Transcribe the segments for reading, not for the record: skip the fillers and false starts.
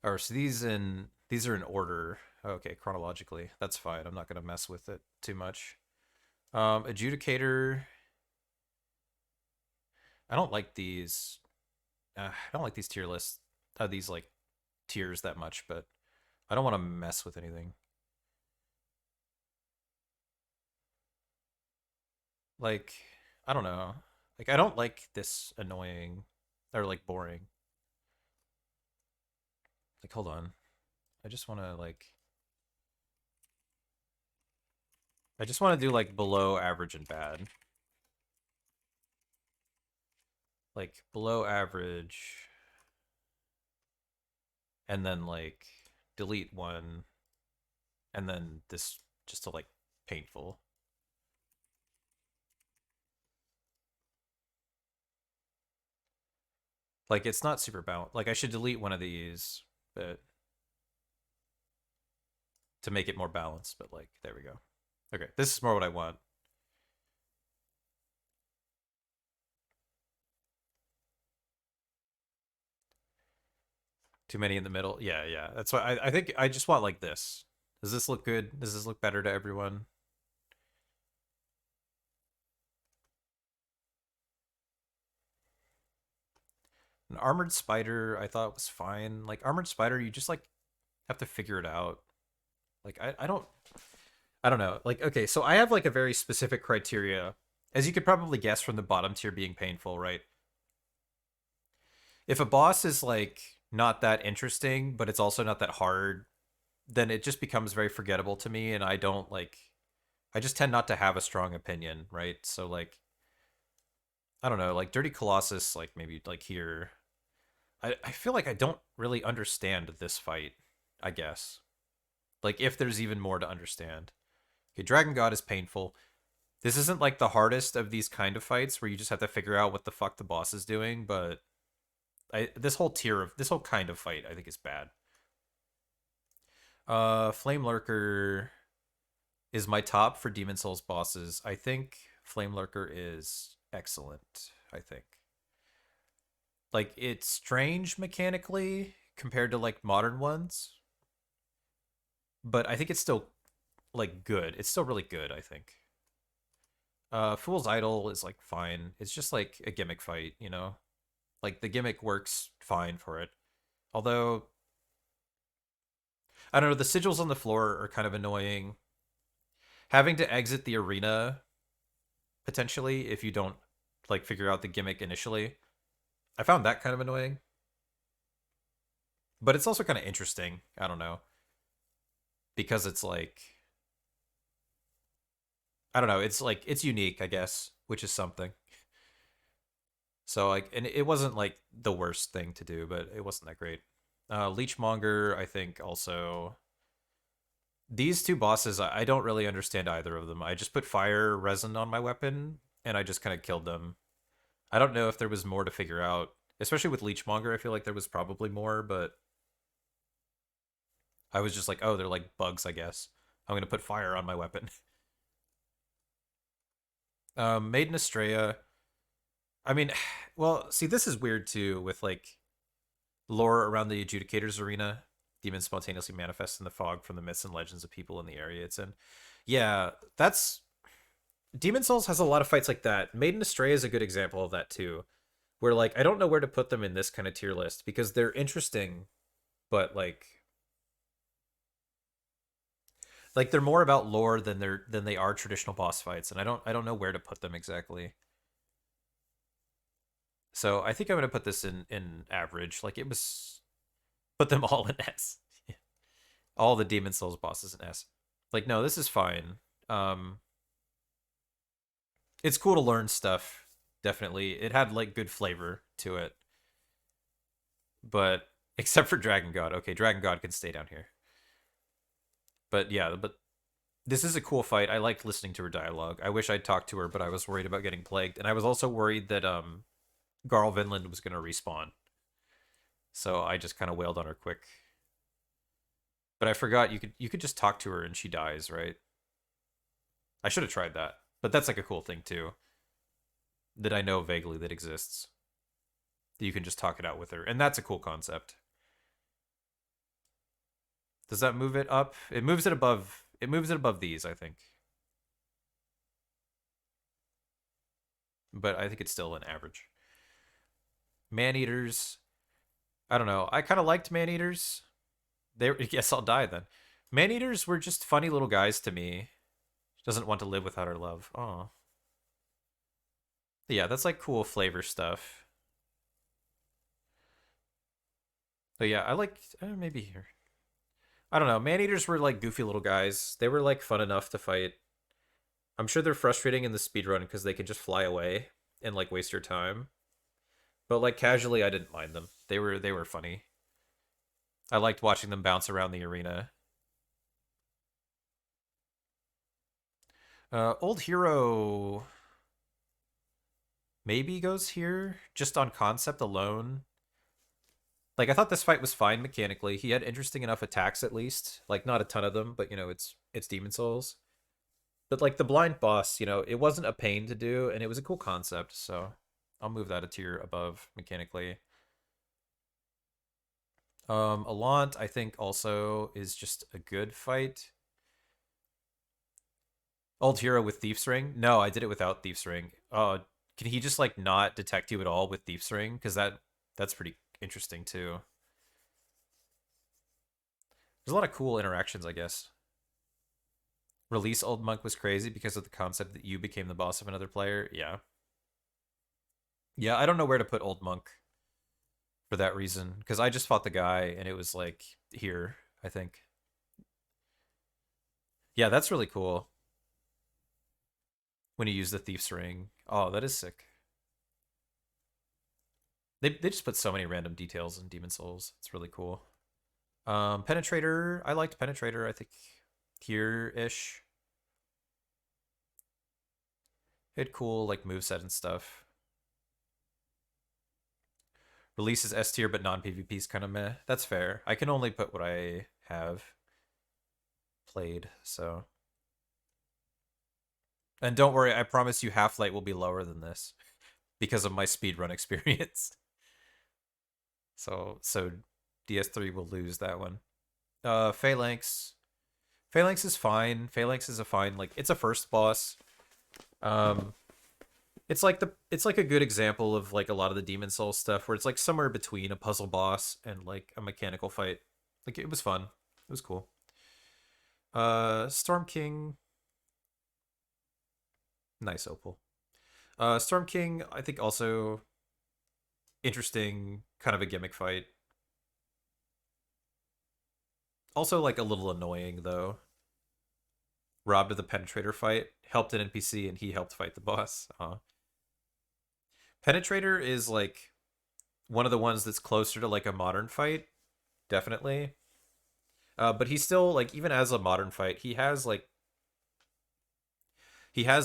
Or so these are in order. Okay, chronologically. That's fine. I'm not gonna mess with it too much. Adjudicator. I don't like these. I don't like these tier lists. These like tiers that much, but I don't want to mess with anything. Like, I don't know. Like, I don't like this annoying or like boring. Like, hold on. I just want to like, I just want to do like below average and bad. Like below average, and then like delete one, and then this just to like painful. Like it's not super balanced. Like I should delete one of these, but to make it more balanced. But like there we go. Okay, this is more what I want. Too many in the middle. Yeah, yeah. That's why I think I just want like this. Does this look good? Does this look better to everyone? An armored spider, I thought was fine. Like armored spider, you just like have to figure it out. Like I don't know. Like okay, so I have like a very specific criteria. As you could probably guess from the bottom tier being painful, right? If a boss is like not that interesting, but it's also not that hard, then it just becomes very forgettable to me and I don't like I just tend not to have a strong opinion, right? So like I don't know, like Dirty Colossus, like maybe like here. I feel like I don't really understand this fight, I guess. Like if there's even more to understand. Okay, Dragon God is painful. This isn't like the hardest of these kind of fights where you just have to figure out what the fuck the boss is doing, but this whole tier of this whole kind of fight I think is bad. Flame Lurker is my top for Demon Souls bosses. I think Flame Lurker is excellent, I think. Like it's strange mechanically compared to like modern ones, but I think it's still like good. It's still really good, I think. Fool's Idol is like fine. It's just like a gimmick fight, you know? Like the gimmick works fine for it. Although I don't know, the sigils on the floor are kind of annoying. Having to exit the arena potentially if you don't like figure out the gimmick initially. I found that kind of annoying. But it's also kind of interesting. I don't know. Because it's like I don't know, it's like it's unique, I guess, which is something. So like and it wasn't like the worst thing to do, but it wasn't that great. Leechmonger, I think also these two bosses, I don't really understand either of them. I just put fire resin on my weapon and I just kind of killed them. I don't know if there was more to figure out, especially with Leechmonger. I feel like there was probably more, but I was just like, oh, they're like bugs, I guess. I'm gonna put fire on my weapon. Maiden Estrella. I mean, well, see, this is weird too with like lore around the Adjudicators arena. Demons spontaneously manifest in the fog from the myths and legends of people in the area it's in. Yeah, that's Demon Souls has a lot of fights like that. Maiden Estrella is a good example of that too. Where like I don't know where to put them in this kind of tier list because they're interesting, but like they're more about lore than they are traditional boss fights, and I don't know where to put them exactly. So I think I'm gonna put this in average. Like it was put them all in S. All the Demon Souls bosses in S. Like no, this is fine. Um, it's cool to learn stuff. Definitely, it had like good flavor to it, but except for Dragon God. Okay, Dragon God can stay down here. But yeah, but this is a cool fight. I like listening to her dialogue. I wish I'd talked to her, but I was worried about getting plagued, and I was also worried that Garl Vinland was gonna respawn. So I just kind of wailed on her quick. But I forgot you could just talk to her and she dies, right? I should have tried that. But that's like a cool thing too that I know vaguely that exists. That you can just talk it out with her, and that's a cool concept. Does that move it up? It moves it above. It moves it above these, I think. But I think it's still an average. Man eaters. I don't know. I kind of liked man eaters. They. Yes, I'll die then. Man eaters were just funny little guys to me. Doesn't want to live without her love. Oh. Yeah, that's like cool flavor stuff. But yeah, I like maybe here. I don't know. Man eaters were like goofy little guys. They were like fun enough to fight. I'm sure they're frustrating in the speedrun because they can just fly away and like waste your time. But like casually, I didn't mind them. They were funny. I liked watching them bounce around the arena. Old hero maybe goes here just on concept alone. Like I thought this fight was fine mechanically. He had interesting enough attacks at least. Like not a ton of them, but you know, it's Demon Souls. But like the blind boss, you know, it wasn't a pain to do and it was a cool concept, so I'll move that a tier above mechanically. Alant, I think also is just a good fight. Old hero with Thief's Ring? No, I did it without Thief's Ring. Can he just like not detect you at all with Thief's Ring? Because that's pretty interesting too. There's a lot of cool interactions, I guess. Release Old Monk was crazy because of the concept that you became the boss of another player. Yeah. Yeah, I don't know where to put Old Monk for that reason. Because I just fought the guy and it was like here, I think. Yeah, that's really cool. When you use the Thief's Ring. Oh, that is sick. They just put so many random details in Demon Souls. It's really cool. Penetrator. I liked Penetrator. I think here-ish. It had cool like moveset and stuff. Releases S tier, but non-PvP is kind of meh. That's fair. I can only put what I have played, so. And don't worry, I promise you Half-Light will be lower than this because of my speedrun experience. So DS3 will lose that one. Phalanx. Phalanx is fine. Phalanx is a fine, like it's a first boss. Um it's like a good example of like a lot of the Demon Souls stuff where it's like somewhere between a puzzle boss and like a mechanical fight. Like it was fun. It was cool. Storm King. Nice opal. Storm King, I think also interesting, kind of a gimmick fight. Also like a little annoying though. Robbed of the Penetrator fight, helped an NPC, and he helped fight the boss. Penetrator is like one of the ones that's closer to like a modern fight, definitely. But he's still like even as a modern fight, he has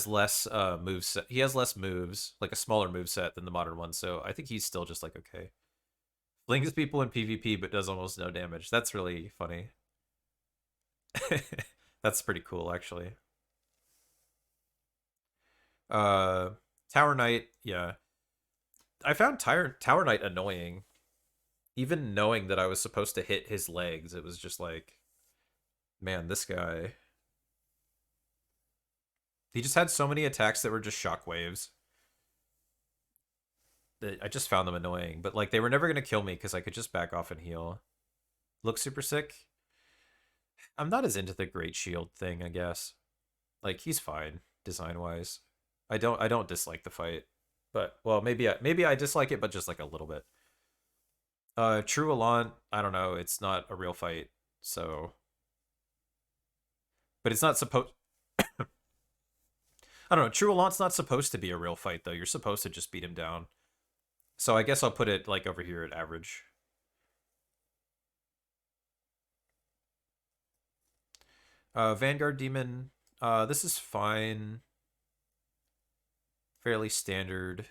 less moves. He has less moves, like a smaller move set than the modern one. So I think he's still just like okay. Flings people in PvP, but does almost no damage. That's really funny. That's pretty cool, actually. Uh, Tower Knight, yeah. I found Tower Knight annoying. Even knowing that I was supposed to hit his legs, it was just like, man, this guy. He just had so many attacks that were just shockwaves. That I just found them annoying. But like they were never gonna kill me because I could just back off and heal. Looks super sick. I'm not as into the Great Shield thing, I guess. Like he's fine design wise. I don't dislike the fight. But well, maybe I dislike it, but just like a little bit. True Elan, I don't know. It's not a real fight, so. But it's not supposed. I don't know. True Elant's not supposed to be a real fight though. You're supposed to just beat him down. So I guess I'll put it like over here at average. Vanguard Demon. This is fine. Fairly standard.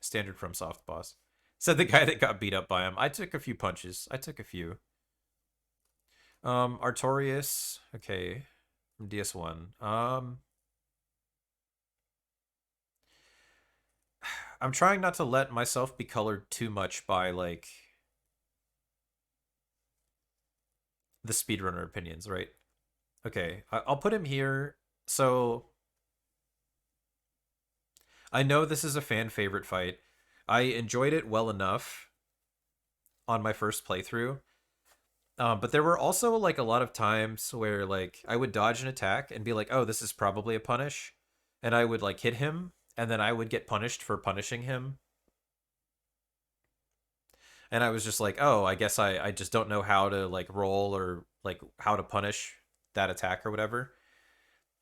Standard from soft boss. Said the guy that got beat up by him. I took a few punches. I took a few. Artorias. Okay. From DS1. I'm trying not to let myself be colored too much by like the speedrunner opinions, right? Okay, I'll put him here. So I know this is a fan favorite fight. I enjoyed it well enough on my first playthrough. But there were also like a lot of times where like I would dodge an attack and be like, "Oh, this is probably a punish," and I would like hit him, and then I would get punished for punishing him, and I was just like, "Oh, I guess I just don't know how to like roll or like how to punish that attack or whatever."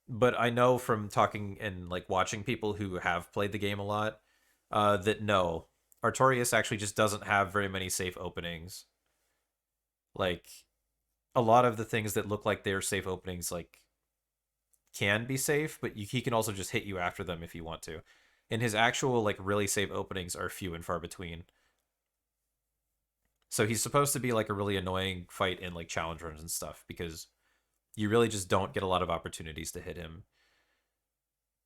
But I know from talking and like watching people who have played the game a lot, that no, Artorias actually just doesn't have very many safe openings. Like a lot of the things that look like they're safe openings, like can be safe, but he can also just hit you after them if you want to. And his actual like really safe openings are few and far between. So he's supposed to be like a really annoying fight in like challenge runs and stuff because you really just don't get a lot of opportunities to hit him.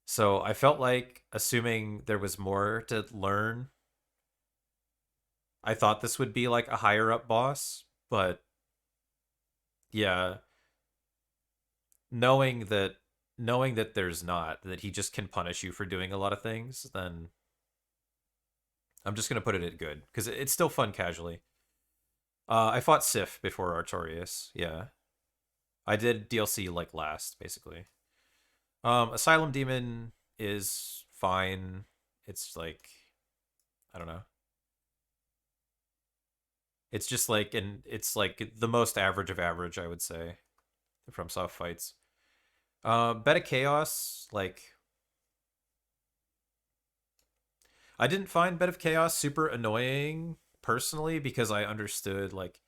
So I felt like assuming there was more to learn, I thought this would be like a higher up boss, but yeah, knowing that knowing that there's not, that he just can punish you for doing a lot of things, then I'm just gonna put it at good because it's still fun casually. I fought Sif before Artorias. Yeah, I did DLC like last basically. Asylum Demon is fine. It's like I don't know. It's just like it's like the most average of average, I would say, from soft fights. Beta Chaos, like I didn't find Bed of Chaos super annoying personally because I understood like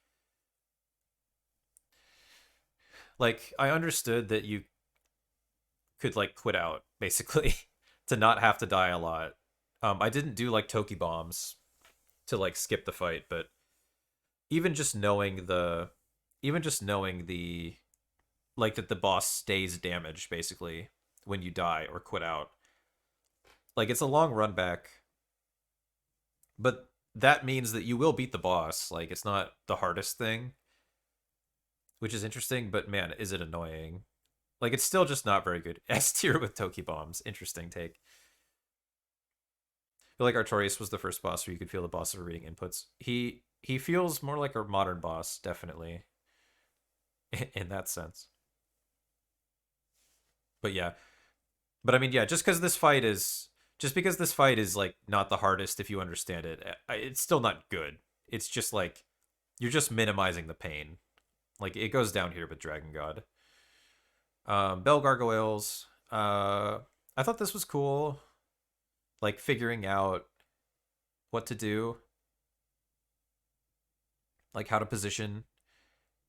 I understood that you could like quit out basically to not have to die a lot. I didn't do like Toki bombs to like skip the fight, but even just knowing the even just knowing the like that the boss stays damaged basically when you die or quit out. Like it's a long run back, but that means that you will beat the boss. Like it's not the hardest thing, which is interesting, but man, is it annoying. Like it's still just not very good. S tier with Toki bombs. Interesting take. I feel like Artorias was the first boss where you could feel the boss of reading inputs. He feels more like a modern boss, definitely, in that sense. But yeah, but I mean, yeah, just because this fight is like not the hardest if you understand it, it's still not good. It's just like you're just minimizing the pain. Like it goes down here with Dragon God. Bell Gargoyles. I thought this was cool. Like figuring out what to do, like how to position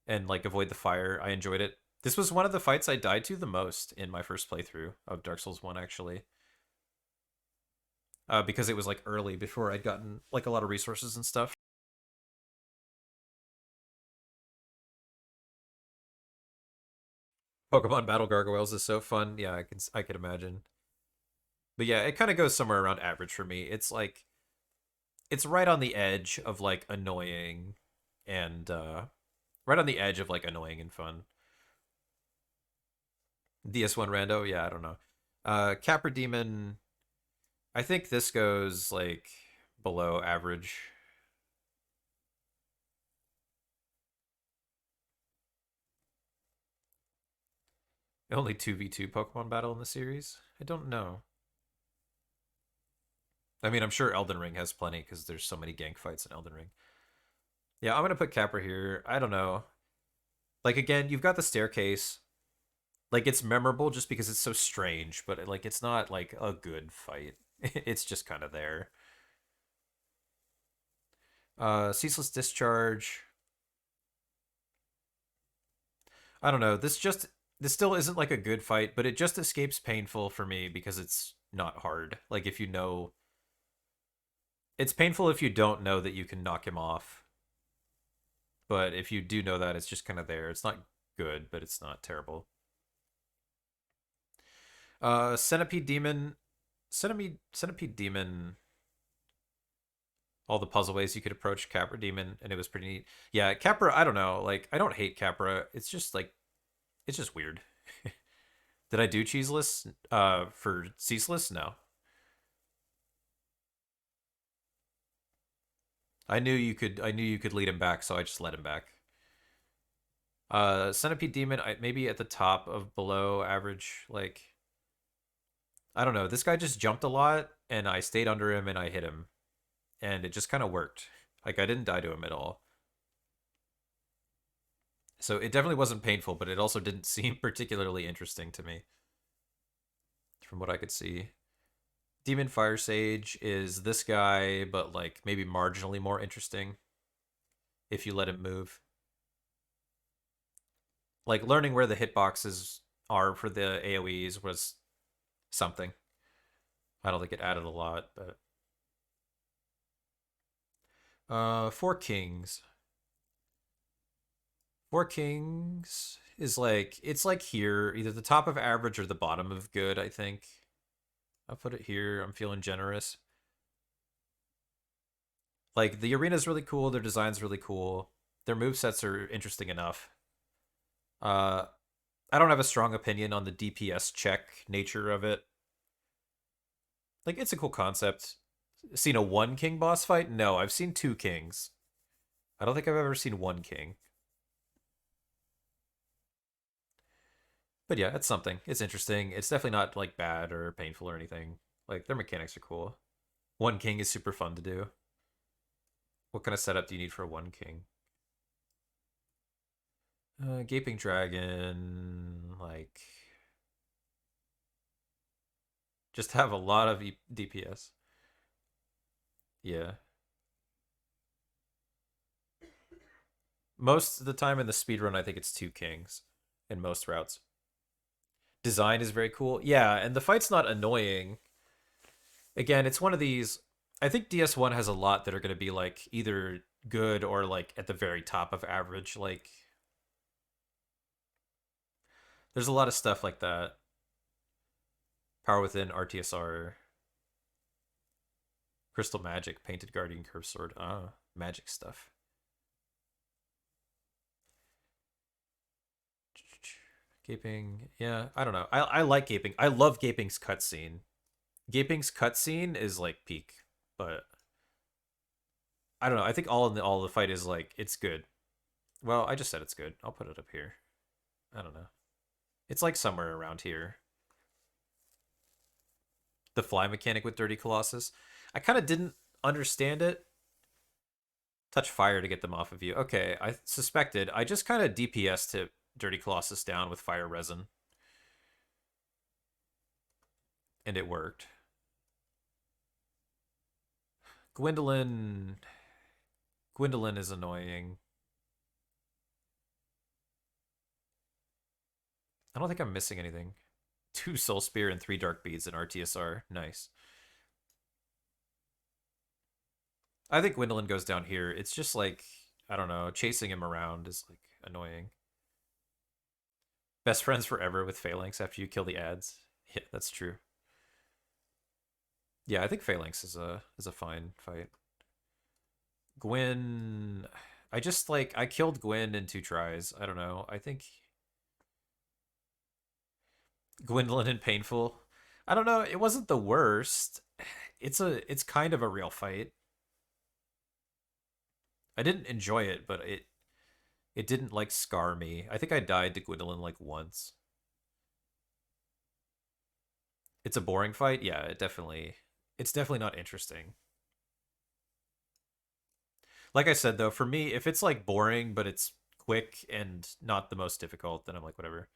and like avoid the fire. I enjoyed it. This was one of the fights I died to the most in my first playthrough of Dark Souls 1 actually. Because it was like early before I'd gotten like a lot of resources and stuff. Pokemon Battle Gargoyles is so fun. Yeah, I can imagine. But yeah, it kind of goes somewhere around average for me. It's like it's right on the edge of like annoying and right on the edge of like annoying and fun. DS1 rando, yeah, I don't know. Capra Demon, I think this goes like below average. Only 2v2 Pokemon battle in the series? I don't know. I mean, I'm sure Elden Ring has plenty because there's so many gank fights in Elden Ring. Yeah, I'm gonna put Capra here. I don't know. Like again, you've got the staircase. Like it's memorable just because it's so strange, but like it's not like a good fight. It's just kind of there. Ceaseless Discharge. I don't know. This still isn't like a good fight, but it just escapes painful for me because it's not hard. Like if you know, it's painful if you don't know that you can knock him off. But if you do know that, it's just kind of there. It's not good, but it's not terrible. Centipede Demon. Centipede Demon all the puzzle ways you could approach Capra Demon, and it was pretty neat. Yeah, Capra, I don't know. Like, I don't hate Capra. It's just like, it's just weird. Did I do cheeseless for ceaseless? No. I knew you could lead him back, so I just let him back. Centipede Demon, maybe at the top of below average. Like, I don't know. This guy just jumped a lot, and I stayed under him and I hit him, and it just kind of worked. Like, I didn't die to him at all. So it definitely wasn't painful, but it also didn't seem particularly interesting to me, from what I could see. Demon Fire Sage is this guy, but like maybe marginally more interesting if you let him move. Like learning where the hitboxes are for the AoEs was something. I don't think it added a lot, but Four Kings. Four Kings is like it's like here, either the top of average or the bottom of good, I think. I'll put it here. I'm feeling generous. Like the arena's really cool, their design's really cool. Their move sets are interesting enough. Uh I don't have a strong opinion on the DPS check nature of it. Like it's a cool concept. Seen a one king boss fight? No, I've seen two kings. I don't think I've ever seen one king. But yeah, it's something. It's interesting. It's definitely not like bad or painful or anything. Like their mechanics are cool. One king is super fun to do. What kind of setup do you need for a one king? Gaping Dragon, like just have a lot of DPS. Yeah. Most of the time in the speedrun, I think it's two kings in most routes. Design is very cool. Yeah, and the fight's not annoying. Again, it's one of these. I think DS1 has a lot that are going to be like either good or like at the very top of average. Like, there's a lot of stuff like that. Power Within, RTSR, Crystal Magic, Painted Guardian, Curve Sword. Ah, magic stuff. Gaping, yeah, I don't know. I like Gaping. I love Gaping's cutscene. Gaping's cutscene is like peak, but I don't know. I think all of the fight is like it's good. Well, I just said it's good. I'll put it up here. I don't know. It's like somewhere around here. The fly mechanic with Dirty Colossus. I kind of didn't understand it. Touch fire to get them off of you. Okay, I suspected. I just kind of DPS to Dirty Colossus down with fire resin, and it worked. Gwendolyn. Gwendolyn is annoying. I don't think I'm missing anything. 2 Soul Spear and 3 Dark Beads in RTSR. Nice. I think Gwendolyn goes down here. It's just like, I don't know, chasing him around is like annoying. Best friends forever with Phalanx after you kill the ads. Yeah, that's true. Yeah, I think Phalanx is a fine fight. Gwen, I just like I killed Gwen in 2 tries. I don't know. I think Gwendolyn and Painful. I don't know. It wasn't the worst. It's kind of a real fight. I didn't enjoy it, but it didn't like scar me. I think I died to Gwendolyn like once. It's a boring fight. Yeah, it's definitely not interesting. Like I said though, for me, if it's like boring but it's quick and not the most difficult, then I'm like whatever.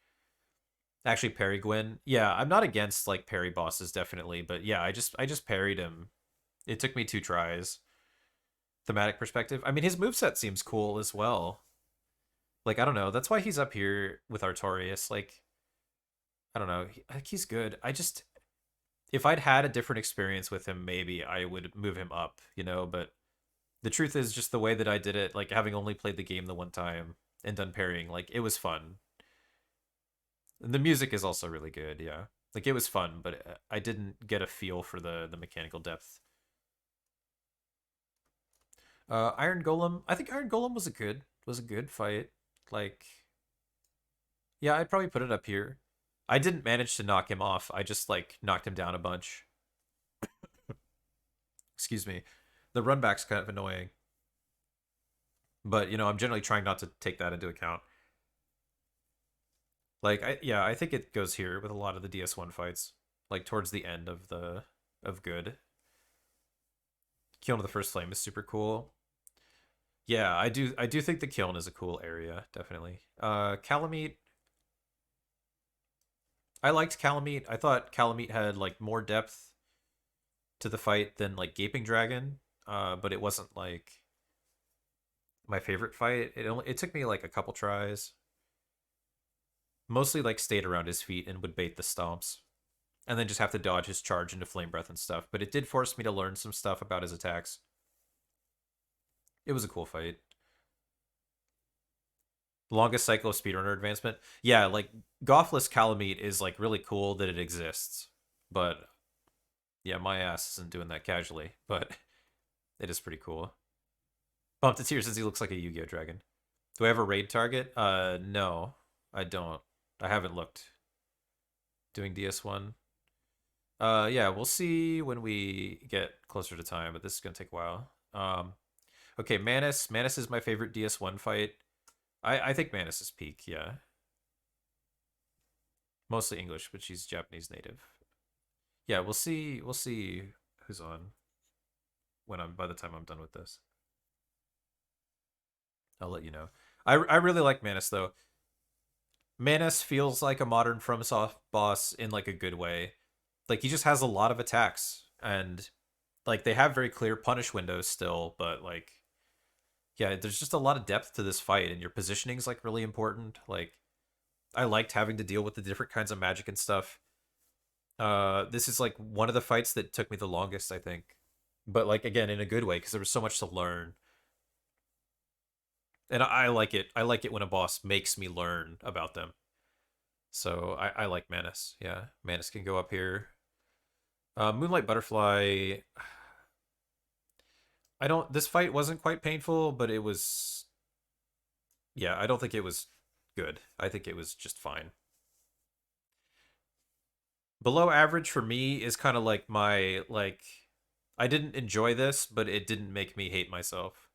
Actually, parry Gwyn. Yeah, I'm not against like parry bosses definitely, but yeah, I just parried him. It took me 2 tries. Thematic perspective. I mean, his moveset seems cool as well. Like I don't know, that's why he's up here with Artorias. Like I don't know, like he's good. I just if I'd had a different experience with him, maybe I would move him up, you know. But the truth is, just the way that I did it, like having only played the game the one time and done parrying, like it was fun. And the music is also really good, yeah. Like it was fun, but I didn't get a feel for the mechanical depth. Iron Golem. I think Iron Golem was a good fight. Like, yeah, I'd probably put it up here. I didn't manage to knock him off. I just like knocked him down a bunch. Excuse me. The run back's kind of annoying, but I'm generally trying not to take that into account. Like, I think it goes here with a lot of the DS1 fights. Like towards the end of the of good. Kiln of the First Flame is super cool. Yeah, I do think the kiln is a cool area, definitely. Calamite. I liked Calamite. I thought Calamite had like more depth to the fight than like Gaping Dragon. But it wasn't like my favorite fight. It took me like a couple tries. Mostly like stayed around his feet and would bait the stomps. And then just have to dodge his charge into Flame Breath and stuff. But it did force me to learn some stuff about his attacks. It was a cool fight. Longest cycle of speedrunner advancement. Yeah, like Gothless Calamite is like really cool that it exists. But yeah, my ass isn't doing that casually. But it is pretty cool. Bumped to tears since he looks like a Yu-Gi-Oh dragon. Do I have a raid target? No, I don't. I haven't looked. Doing DS1. Yeah, we'll see when we get closer to time, but this is gonna take a while. Okay, Manus. Manus is my favorite DS1 fight. I think Manus is peak, yeah. Mostly English, but she's Japanese native. Yeah, we'll see who's on when I'm by the time I'm done with this. I'll let you know. I really like Manus though. Manus feels like a modern FromSoft boss in like a good way. Like he just has a lot of attacks and like they have very clear punish windows still, but like yeah, there's just a lot of depth to this fight and your positioning's like really important. Like I liked having to deal with the different kinds of magic and stuff. This is like one of the fights that took me the longest, I think. But like again in a good way because there was so much to learn. And I like it. I like it when a boss makes me learn about them. So I like Manus. Yeah, Manus can go up here. Moonlight Butterfly. I don't. This fight wasn't quite painful, but it was. Yeah, I don't think it was good. I think it was just fine. Below average for me is kind of like my like. I didn't enjoy this, but it didn't make me hate myself.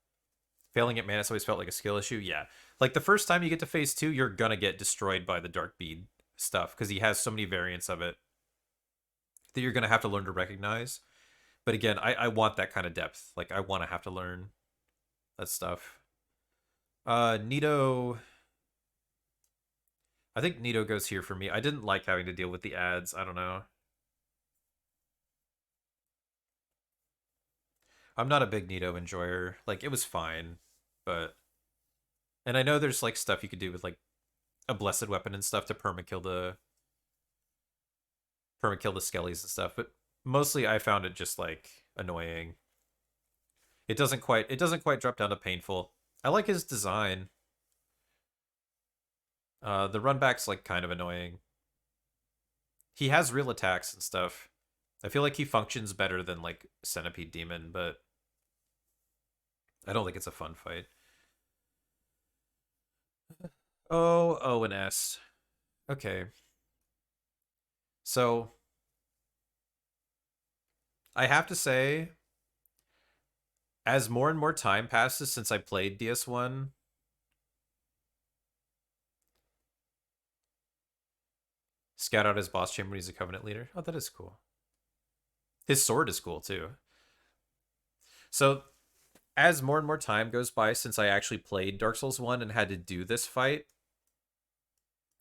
Failing at Manus always felt like a skill issue. Yeah, like the first time you get to phase two, you're gonna get destroyed by the Dark Bead stuff because he has so many variants of it that you're gonna have to learn to recognize. But again, I want that kind of depth. Like I want to have to learn that stuff. Nito. I think Nito goes here for me. I didn't like having to deal with the ads. I don't know. I'm not a big Nito enjoyer. Like it was fine, but and I know there's like stuff you could do with like a blessed weapon and stuff to permakill the skellies and stuff, but mostly I found it just like annoying. It doesn't quite drop down to painful. I like his design. The run back's like kind of annoying. He has real attacks and stuff. I feel like he functions better than like Centipede Demon, but I don't think it's a fun fight. O and S. Okay. So I have to say, as more and more time passes since I played DS1, scout out his boss chamber when he's a Covenant leader. Oh, that is cool. His sword is cool too. So as more and more time goes by since I actually played Dark Souls 1 and had to do this fight,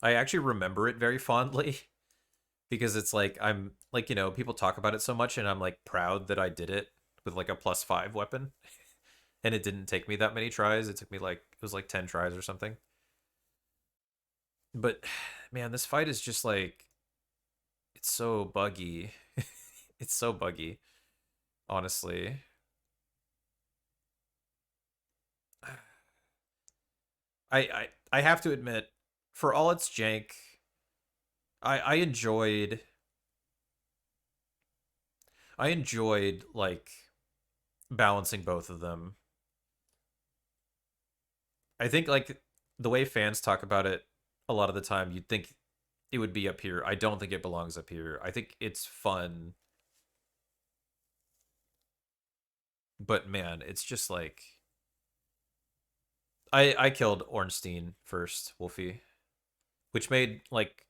I actually remember it very fondly because it's like I'm like, people talk about it so much and I'm like proud that I did it with like a +5 weapon. And it didn't take me that many tries. It took me like it was like 10 tries or something. But man, this fight is just like it's so buggy. It's so buggy, honestly. I have to admit, for all its jank, I enjoyed I enjoyed like balancing both of them. I think like the way fans talk about it a lot of the time, you'd think it would be up here. I don't think it belongs up here. I think it's fun, but man, it's just like I killed Ornstein first, Wolfie, which made like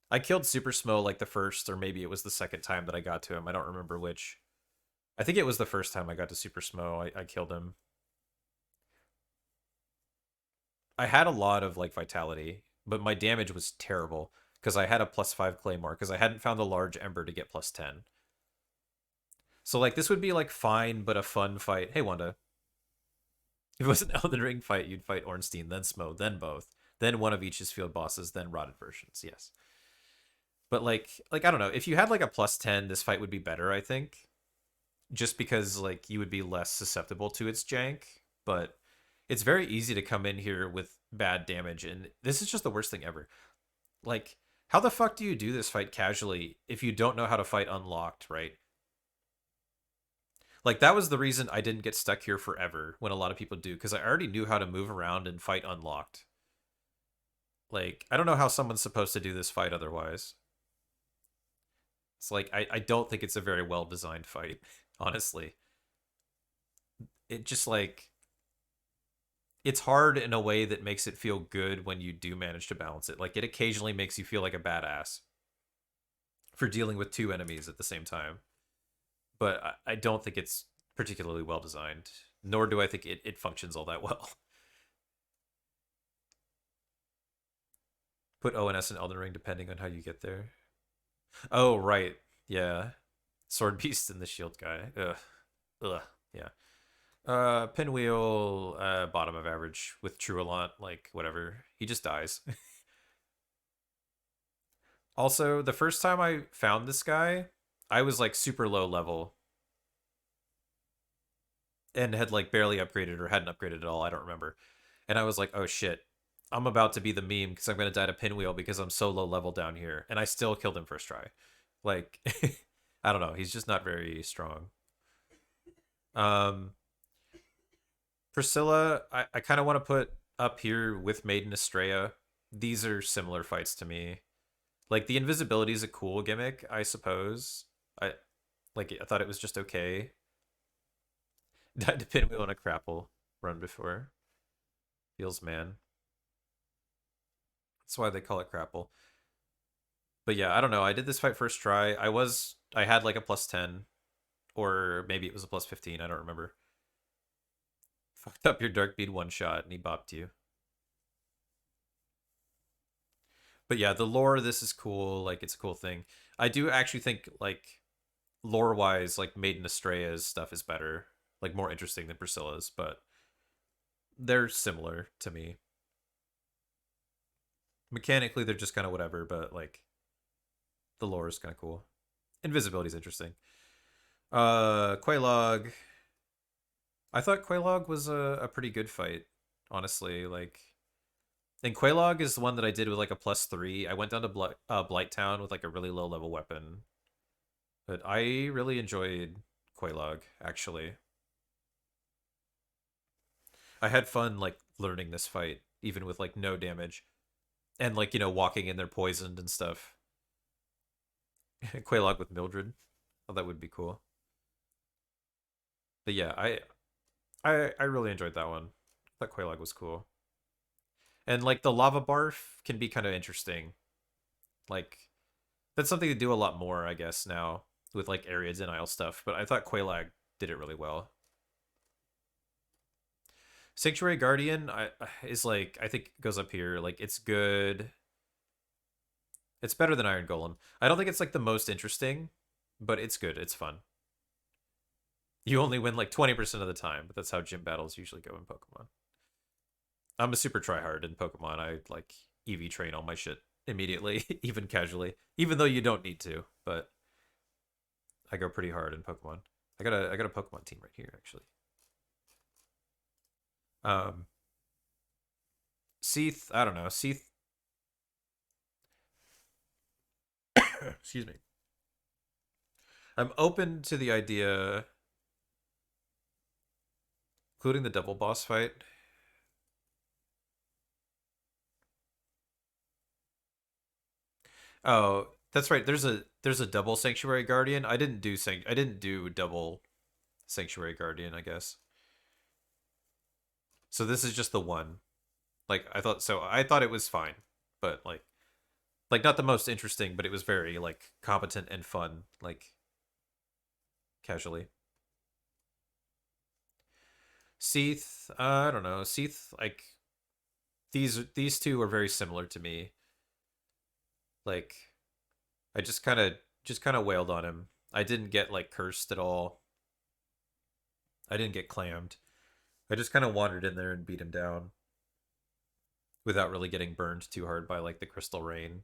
I killed Super Smo like the first or maybe it was the second time that I got to him. I don't remember which. I think it was the first time I got to Super Smo. I killed him. I had a lot of like vitality, but my damage was terrible because I had a +5 claymore because I hadn't found the large ember to get +10. So like this would be like fine but a fun fight. Hey Wanda, if it was an Elden Ring fight, you'd fight Ornstein, then Smo, then both, then one of each's field bosses, then rotted versions. Yes, but like I don't know. If you had like a +10, this fight would be better. I think just because like you would be less susceptible to its jank, but it's very easy to come in here with bad damage, and this is just the worst thing ever. Like, how the fuck do you do this fight casually if you don't know how to fight unlocked, right? Like that was the reason I didn't get stuck here forever when a lot of people do, because I already knew how to move around and fight unlocked. Like, I don't know how someone's supposed to do this fight otherwise. It's like I don't think it's a very well designed fight, honestly. It just like it's hard in a way that makes it feel good when you do manage to balance it. Like it occasionally makes you feel like a badass for dealing with two enemies at the same time. But I don't think it's particularly well designed, nor do I think it functions all that well. Put ONS in Elden Ring depending on how you get there. Oh, right. Yeah. Sword Beast and the Shield guy. Ugh. Ugh. Yeah. Pinwheel, bottom of average with Truelant, like whatever. He just dies. Also, the first time I found this guy, I was like super low level and had like barely upgraded or hadn't upgraded at all. I don't remember. And I was like, oh shit, I'm about to be the meme because I'm going to die to Pinwheel because I'm so low level down here. And I still killed him first try. Like, I don't know. He's just not very strong. Um, Priscilla, I kind of want to put up here with Maiden Estrella. These are similar fights to me. Like the invisibility is a cool gimmick, I suppose. I thought it was just okay. Died to Pinwheel on a Crapple run before. Feels man. That's why they call it Crapple. But yeah, I don't know. I did this fight first try. I had like a +10 or maybe it was a +15. I don't remember. Fucked up your Dark Bead one shot and he bopped you. But yeah, the lore of this is cool. Like it's a cool thing. I do actually think like lore wise, like Maiden Estrella's stuff is better, like more interesting than Priscilla's, but they're similar to me. Mechanically, they're just kind of whatever, but like the lore is kind of cool. Invisibility is interesting. Quaylog. I thought Quaylog was a pretty good fight, honestly. Like, and Quaylog is the one that I did with like a +3. I went down to Blight Town with like a really low level weapon, but I really enjoyed Quaylog actually. I had fun like learning this fight, even with like no damage, and like walking in there poisoned and stuff. Quaylog with Mildred, oh that would be cool. But yeah, I really enjoyed that one. I thought Quaylog was cool. And like the lava barf can be kind of interesting. Like that's something to do a lot more, I guess, now with like area denial stuff. But I thought Quaylog did it really well. Sanctuary Guardian is like I think goes up here. Like it's good. It's better than Iron Golem. I don't think it's like the most interesting, but it's good. It's fun. You only win like 20% of the time, but that's how gym battles usually go in Pokemon. I'm a super tryhard in Pokemon. I like EV train all my shit immediately, even casually, even though you don't need to. But I go pretty hard in Pokemon. I got a Pokemon team right here actually. Um, Seath, I don't know. Seath, excuse me. I'm open to the idea, including the double boss fight. Oh, that's right. There's a double Sanctuary Guardian. I didn't do double Sanctuary Guardian, I guess. So this is just the one. Like I thought it was fine, but like not the most interesting, but it was very like competent and fun, like casually. Seath, I don't know. Seath, like these two are very similar to me. Like I just kind of wailed on him. I didn't get like cursed at all. I didn't get clammed. I just kind of wandered in there and beat him down without really getting burned too hard by like the crystal rain.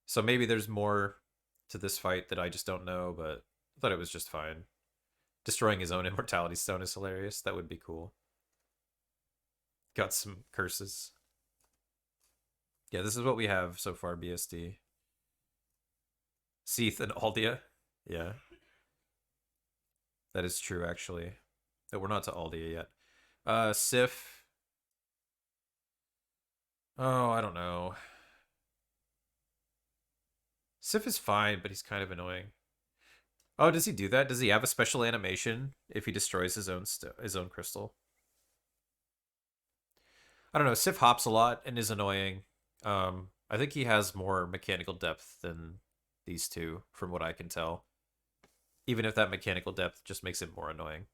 So maybe there's more to this fight that I just don't know, but I thought it was just fine. Destroying his own immortality stone is hilarious. That would be cool. Got some curses. Yeah, this is what we have so far, BSD. Seath and Aldia. Yeah, that is true, actually. But we're not to Aldia yet. Sif. Oh, I don't know. Sif is fine, but he's kind of annoying. Oh, does he do that? Does he have a special animation if he destroys his own crystal? I don't know. Sif hops a lot and is annoying. I think he has more mechanical depth than these two, from what I can tell. Even if that mechanical depth just makes it more annoying.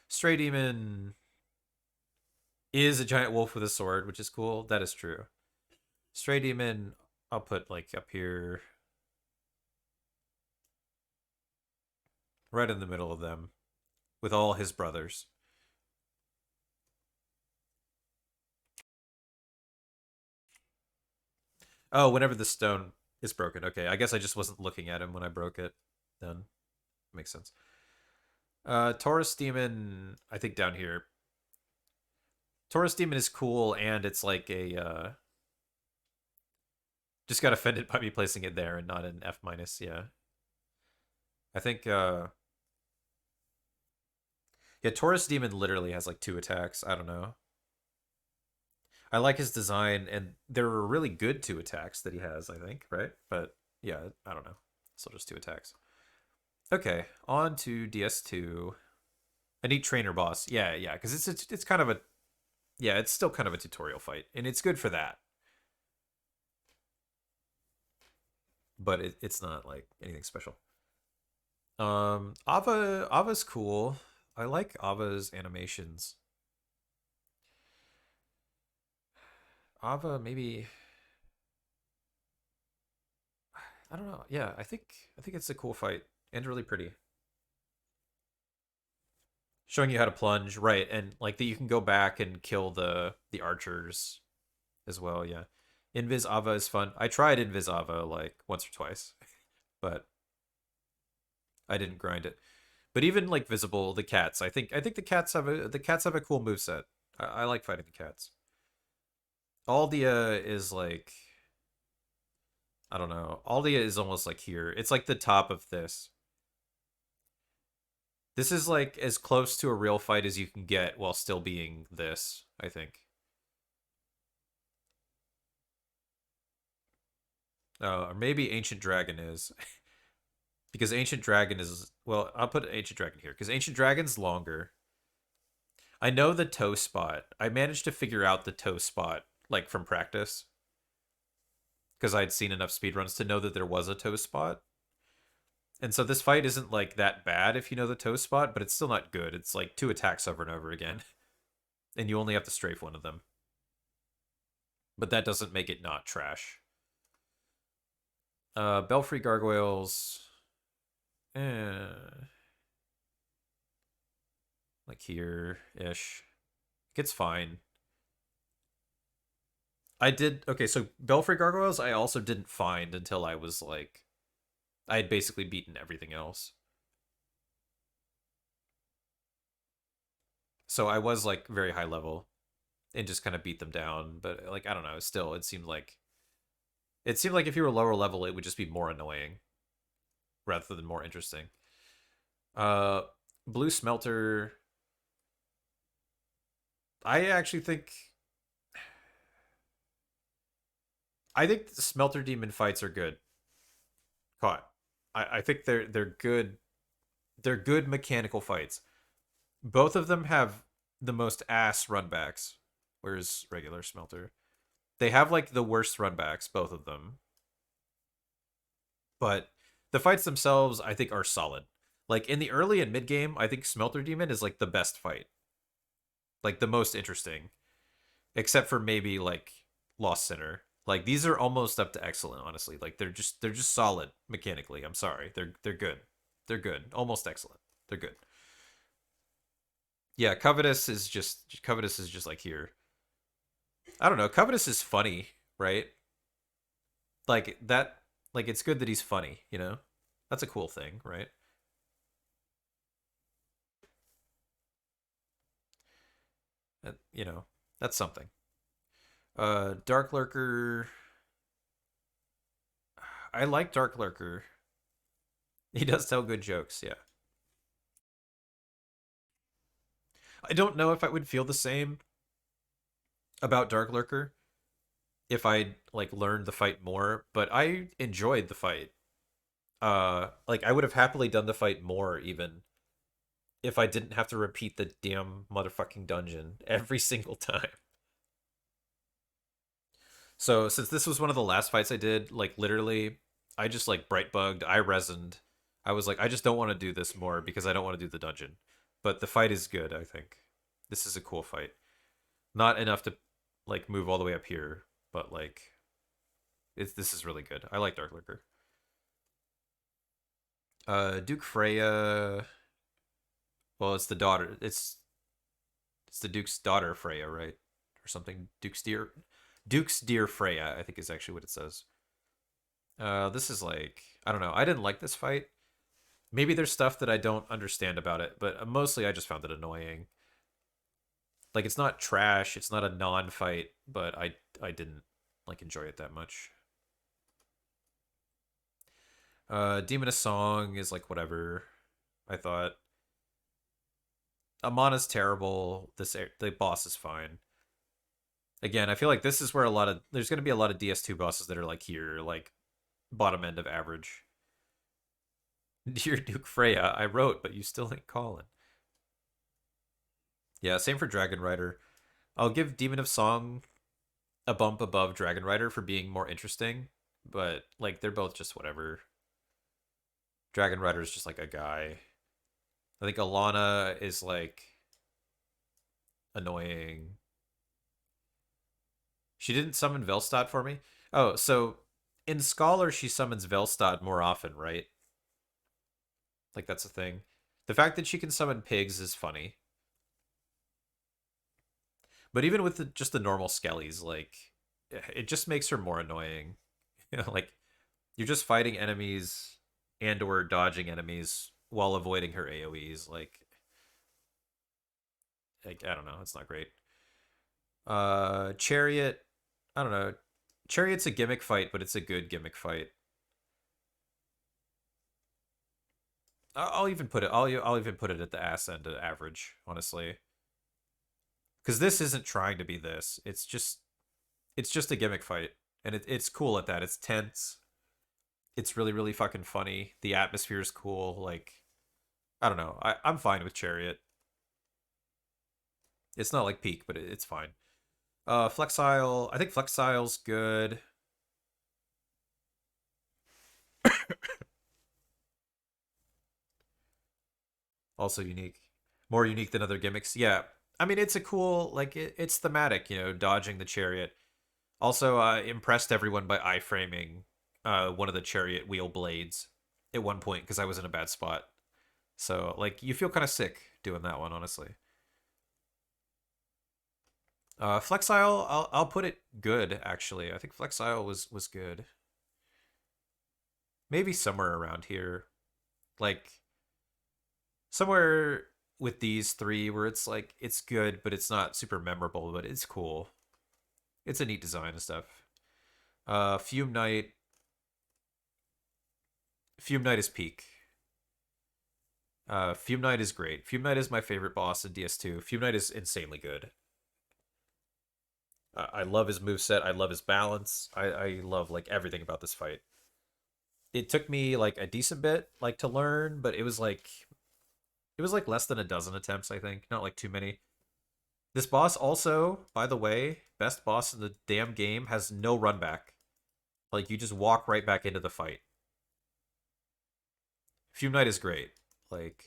Stray Demon is a giant wolf with a sword, which is cool. That is true. Stray Demon, I'll put like up here, right in the middle of them, with all his brothers. Oh, whenever the stone is broken. Okay, I guess I just wasn't looking at him when I broke it. Then makes sense. Taurus Demon, I think down here. Taurus Demon is cool, and it's like a just got offended by me placing it there and not an F minus. Yeah, I think yeah, Taurus Demon literally has like two attacks. I don't know. I like his design, and there are really good two attacks that he has. I think, right? But yeah, I don't know. Still just two attacks. Okay, on to DS2. I need trainer boss. Yeah, yeah, because it's kind of a yeah, it's still kind of a tutorial fight, and it's good for that. But it's not like anything special. Ava's cool. I like Ava's animations. Ava maybe I don't know. Yeah, I think it's a cool fight and really pretty. Showing you how to plunge, right? And like that you can go back and kill the archers as well. Yeah, Invis Ava is fun. I tried Invis Ava like once or twice, but I didn't grind it. But even like visible, the cats. I think the cats have a cool move set. I like fighting the cats. Aldia is like I don't know. Aldia is almost like here. It's like the top of this. This is like as close to a real fight as you can get while still being this, I think. Or maybe Ancient Dragon is. Because Ancient Dragon is well, I'll put Ancient Dragon here because Ancient Dragon's longer. I know the toe spot. I managed to figure out the toe spot like from practice because I'd seen enough speedruns to know that there was a toe spot. And so this fight isn't like that bad if you know the toe spot, but it's still not good. It's like two attacks over and over again, and you only have to strafe one of them. But that doesn't make it not trash. Belfry Gargoyles, like here ish. It's fine. I did okay. So Belfry Gargoyles, I also didn't find until I was like, I had basically beaten everything else. So I was like very high level and just kind of beat them down. But like I don't know, still it seemed like if you were lower level, it would just be more annoying rather than more interesting. Uh, Blue Smelter, I actually think I think the Smelter Demon fights are good. Caught. I think they're good. They're good mechanical fights. Both of them have the most ass runbacks. Where's regular Smelter? They have like the worst runbacks, both of them. But the fights themselves, I think, are solid. Like in the early and mid game, I think Smelter Demon is like the best fight, like the most interesting, except for maybe like Lost Sinner. Like these are almost up to excellent, honestly. Like they're just solid mechanically. I'm sorry, they're good. They're good, almost excellent. They're good. Yeah, Covetous is just like here. I don't know. Covetous is funny, right? Like that. Like it's good that he's funny. That's a cool thing, right? And, that's something. Dark Lurker. I like Dark Lurker. He does tell good jokes. Yeah. I don't know if I would feel the same about Dark Lurker if I like learned the fight more, but I enjoyed the fight. Like I would have happily done the fight more even if I didn't have to repeat the damn motherfucking dungeon every single time. So since this was one of the last fights I did, like literally, I just like bright bugged, I resined. I was like, I just don't want to do this more because I don't want to do the dungeon. But the fight is good, I think. This is a cool fight. Not enough to like move all the way up here, but like this is really good. I like Dark Lurker. Duke Freya. Well, it's the daughter. It's the Duke's daughter Freya, right? Or something. Duke's dear Freya, I think is actually what it says. This is like I don't know. I didn't like this fight. Maybe there's stuff that I don't understand about it, but mostly I just found it annoying. Like it's not trash, it's not a non-fight, but I didn't like enjoy it that much. Demoness Song is like whatever. I thought Amana's terrible. The boss is fine. Again, I feel like this is where there's going to be a lot of DS2 bosses that are like here, like bottom end of average. Dear Duke Freya, I wrote, but you still ain't calling. Yeah, same for Dragon Rider. I'll give Demon of Song a bump above Dragon Rider for being more interesting, but like they're both just whatever. Dragon Rider is just like a guy. I think Alana is like annoying. She didn't summon Velstad for me. Oh, so in Scholar she summons Velstad more often, right? Like that's a thing. The fact that she can summon pigs is funny. But even with just the normal skellies, like it just makes her more annoying. Like you're just fighting enemies and or dodging enemies while avoiding her AoEs. Like I don't know, it's not great. Chariot, I don't know. Chariot's a gimmick fight, but it's a good gimmick fight. I'll even put it. I'll even put it at the ass end of average, honestly, because this isn't trying to be this. It's just a gimmick fight, and it's cool at that. It's tense. It's really really fucking funny. The atmosphere is cool. Like I don't know. I'm fine with Chariot. It's not like peak, but it's fine. Flexile. I think Flexile's good. Also unique. More unique than other gimmicks. Yeah. I mean, it's a cool like it's thematic. Dodging the chariot. Also, impressed everyone by iframing one of the chariot wheel blades at one point because I was in a bad spot. So like you feel kind of sick doing that one, honestly. Flexile, I'll put it good actually. I think Flexile was good. Maybe somewhere around here, like somewhere with these three where it's like it's good, but it's not super memorable, but it's cool. It's a neat design and stuff. Fume Knight. Fume Knight is peak. Fume Knight is great. Fume Knight is my favorite boss in DS2. Fume Knight is insanely good. I love his moveset. I love his balance. I love like everything about this fight. It took me like a decent bit like to learn, but it was like less than a dozen attempts, I think. Not like too many. This boss also, by the way, best boss in the damn game, has no run back. Like you just walk right back into the fight. Fume Knight is great. Like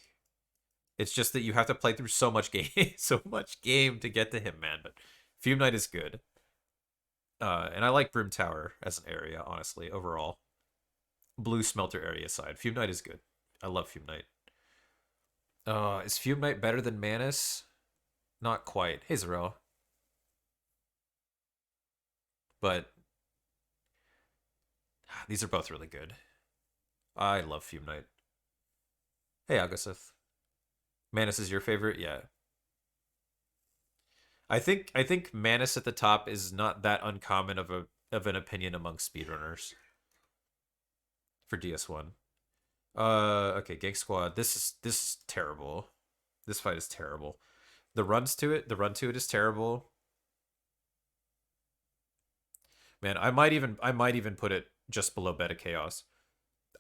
it's just that you have to play through so much game, so much game to get to him, man. But Fume Knight is good. And I like Broom Tower as an area, honestly, overall. Blue Smelter area side. Fume Knight is good. I love Fume Knight. Is Fume Knight better than Manus? Not quite. Hey, Zarel. But these are both really good. I love Fume Knight. Hey, Augustus. Manus is your favorite? Yeah. I think Manus at the top is not that uncommon of an opinion among speedrunners for DS1. Okay, Gang Squad. This is terrible. This fight is terrible. The run to it is terrible. Man, I might even put it just below Beta Chaos.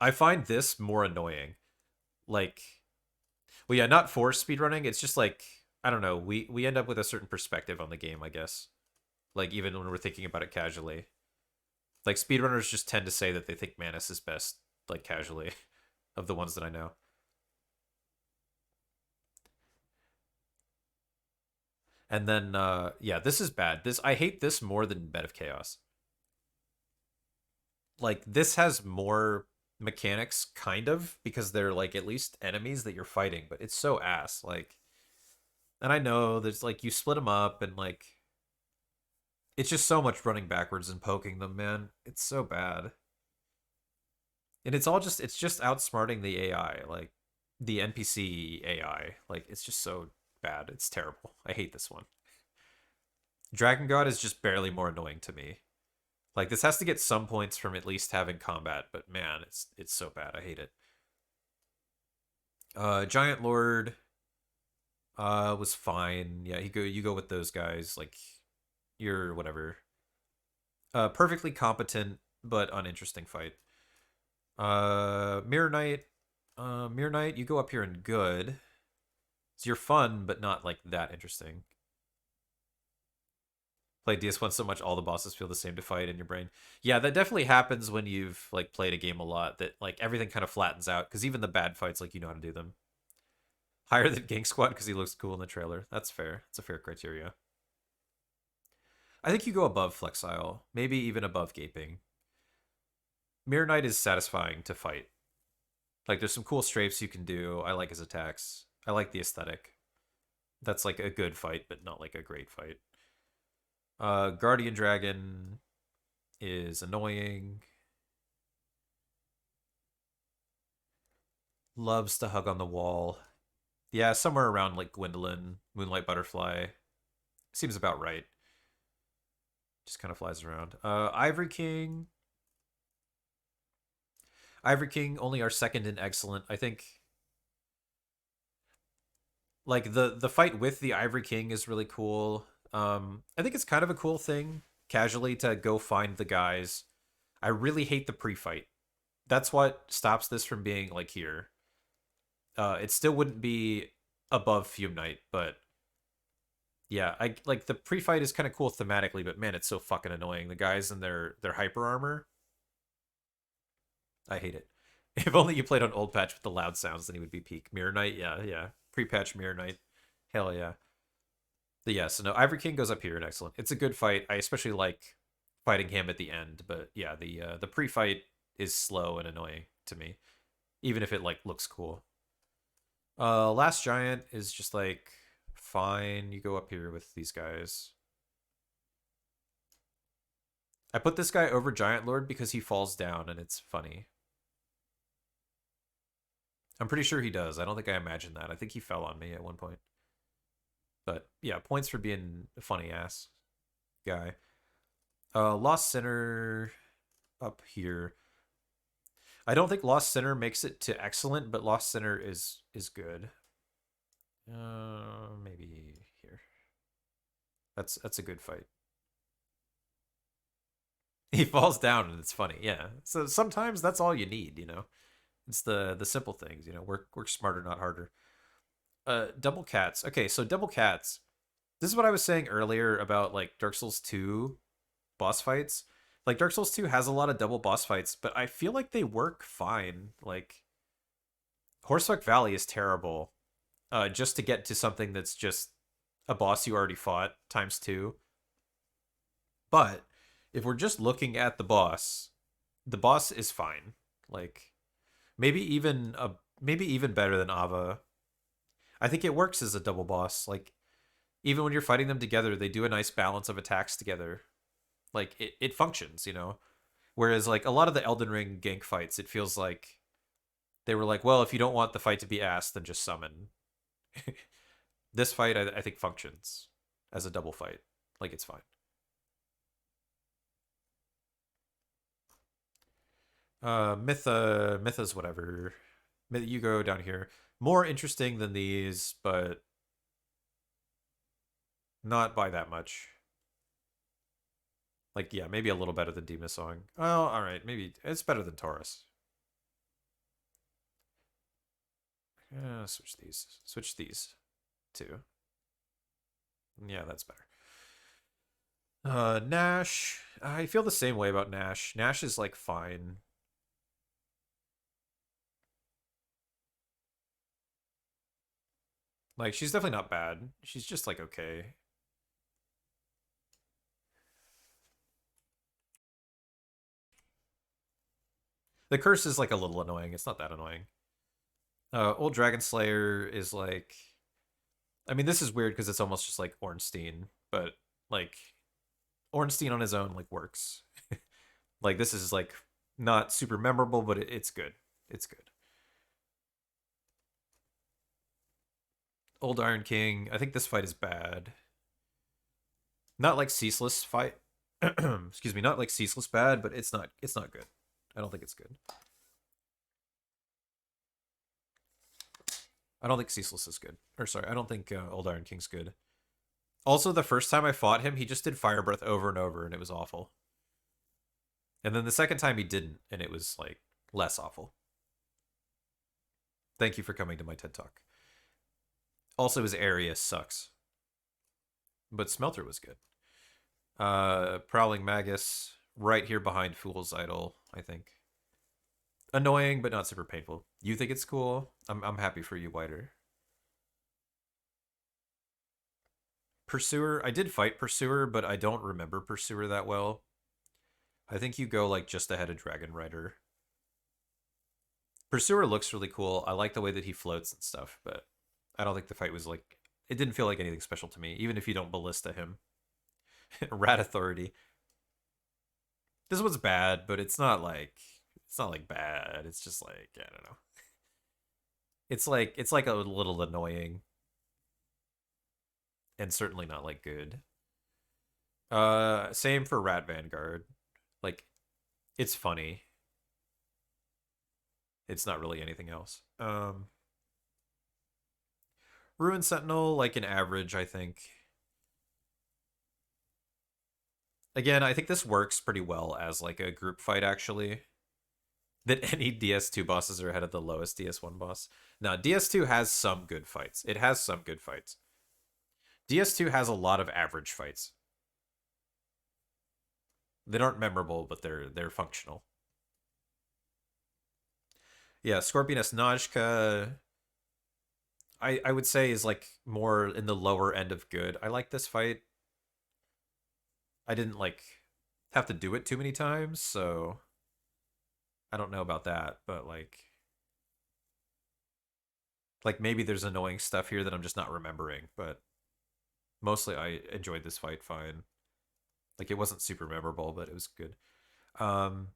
I find this more annoying. Like, well, yeah, not for speedrunning. It's just like I don't know. We end up with a certain perspective on the game, I guess. Like even when we're thinking about it casually. Like speedrunners just tend to say that they think Manus is best, like casually, of the ones that I know. And then yeah, this is bad. This I hate this more than Bed of Chaos. Like this has more mechanics kind of because they're like at least enemies that you're fighting, but it's so ass like and I know there's like you split them up and like it's just so much running backwards and poking them, man. It's so bad. And it's just outsmarting the AI, like the NPC AI. Like it's just so bad. It's terrible. I hate this one. Dragon God is just barely more annoying to me. Like this has to get some points from at least having combat, but man, it's so bad. I hate it. Giant Lord was fine. Yeah, you go with those guys. Like you're whatever. Perfectly competent but uninteresting fight. Mirror Knight. Mirror Knight, you go up here and good. So you're fun, but not like that interesting. Play DS1 so much, all the bosses feel the same to fight in your brain. Yeah, that definitely happens when you've like played a game a lot. That like everything kind of flattens out because even the bad fights, like you know how to do them. Higher than Gang Squad because he looks cool in the trailer. That's fair. It's a fair criteria. I think you go above Flexile, maybe even above Gaping. Mirror Knight is satisfying to fight. Like there's some cool strafes you can do. I like his attacks. I like the aesthetic. That's like a good fight, but not like a great fight. Guardian Dragon is annoying. Loves to hug on the wall. Yeah, somewhere around like Gwendolyn, Moonlight Butterfly. Seems about right. Just kind of flies around. Ivory King. Ivory King only our second in excellent. I think like the fight with the Ivory King is really cool. I think it's kind of a cool thing casually to go find the guys. I really hate the pre-fight. That's what stops this from being like here. It still wouldn't be above Fume Knight, but yeah, I like the pre-fight is kind of cool thematically, but man, it's so fucking annoying. The guys in their hyper armor, I hate it. If only you played on old patch with the loud sounds, then he would be peak. Mirror Knight, yeah, yeah. Pre-patch Mirror Knight, hell yeah. But yeah, so no, Ivory King goes up here and excellent. It's a good fight. I especially like fighting him at the end, but yeah, the pre-fight is slow and annoying to me, even if it like looks cool. Last Giant is just like fine. You go up here with these guys. I put this guy over Giant Lord because he falls down and it's funny. I'm pretty sure he does. I don't think I imagined that. I think he fell on me at one point. But yeah, points for being a funny ass guy. Lost Sinner up here. I don't think Lost Sinner makes it to excellent, but Lost Sinner is good. Maybe here. That's a good fight. He falls down and it's funny. Yeah. So sometimes that's all you need, you know. It's the simple things, you know. Work smarter, not harder. Double cats. Okay, so double cats. This is what I was saying earlier about like Dark Souls 2 boss fights. Like Dark Souls 2 has a lot of double boss fights, but I feel like they work fine. Like Horsefuck Valley is terrible. Just to get to something that's just a boss you already fought times two. But if we're just looking at the boss is fine. Like maybe even better than Ava. I think it works as a double boss. Like even when you're fighting them together, they do a nice balance of attacks together. Like it functions, you know. Whereas like a lot of the Elden Ring gank fights, it feels like they were like, well, if you don't want the fight to be ass, then just summon. This fight, I think, functions as a double fight. Like it's fine. Mytha's whatever. You go down here. More interesting than these, but not by that much. Like, yeah, maybe a little better than Demon Song. Well, all right, maybe it's better than Taurus. Switch these. Switch these too. Yeah, that's better. Nash. I feel the same way about Nash. Nash is like fine. Like she's definitely not bad. She's just like okay. The curse is like a little annoying. It's not that annoying. Old Dragon Slayer is like, I mean, this is weird because it's almost just like Ornstein, but like Ornstein on his own like works. Like this is like not super memorable, but it's good. It's good. Old Iron King. I think this fight is bad. Not like Ceaseless fight. Excuse me. Not like Ceaseless bad, but it's not. It's not good. I don't think it's good. I don't think Ceaseless is good. Or sorry, I don't think Old Iron King's good. Also, the first time I fought him, he just did Fire Breath over and over, and it was awful. And then the second time he didn't, and it was like less awful. Thank you for coming to my TED Talk. Also, his area sucks, but Smelter was good. Prowling Magus, right here behind Fool's Idol, I think. Annoying, but not super painful. You think it's cool? I'm happy for you, Whiter. Pursuer, I did fight Pursuer, but I don't remember Pursuer that well. I think you go like just ahead of Dragon Rider. Pursuer looks really cool. I like the way that he floats and stuff, but I don't think the fight was like, it didn't feel like anything special to me, even if you don't ballista him. Rat Authority. This one's bad, but it's not like bad. It's just like, I don't know. It's like a little annoying and certainly not like good. Same for Rat Vanguard. Like it's funny. It's not really anything else. Ruin Sentinel like an average, I think. Again, I think this works pretty well as like a group fight actually. That any DS2 bosses are ahead of the lowest DS1 boss. Now, DS2 has some good fights. It has some good fights. DS2 has a lot of average fights. They aren't memorable, but they're functional. Yeah, Scorpioness Najka, I would say is like more in the lower end of good. I like this fight. I didn't like have to do it too many times, so I don't know about that, but like maybe there's annoying stuff here that I'm just not remembering, but mostly I enjoyed this fight fine. Like it wasn't super memorable, but it was good. Um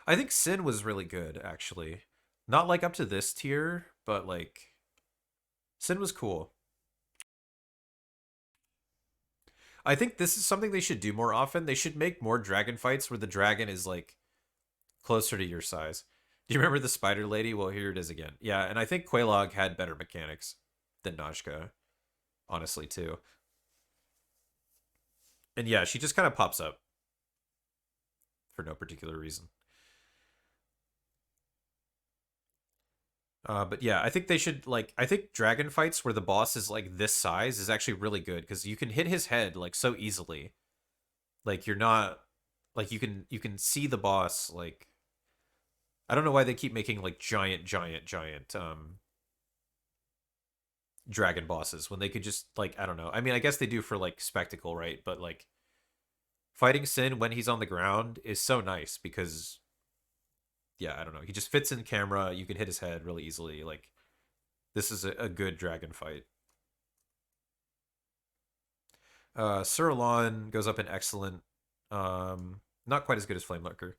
I think Sin was really good actually. Not like up to this tier, but like Sin was cool. I think this is something they should do more often. They should make more dragon fights where the dragon is like closer to your size. Do you remember the spider lady? Well, here it is again. Yeah, and I think Quelaag had better mechanics than Najka, honestly, too. And yeah, she just kind of pops up. for no particular reason. But yeah, I think they should like. I think dragon fights where the boss is like this size is actually really good because you can hit his head like so easily. Like you're not like you can see the boss. Like I don't know why they keep making like giant dragon bosses when they could just like I don't know. I mean, I guess they do for like spectacle, right? But like fighting Sin when he's on the ground is so nice because yeah, I don't know. He just fits in camera. You can hit his head really easily. Like this is a good dragon fight. Sir Alon goes up in excellent. Not quite as good as Flame Lurker.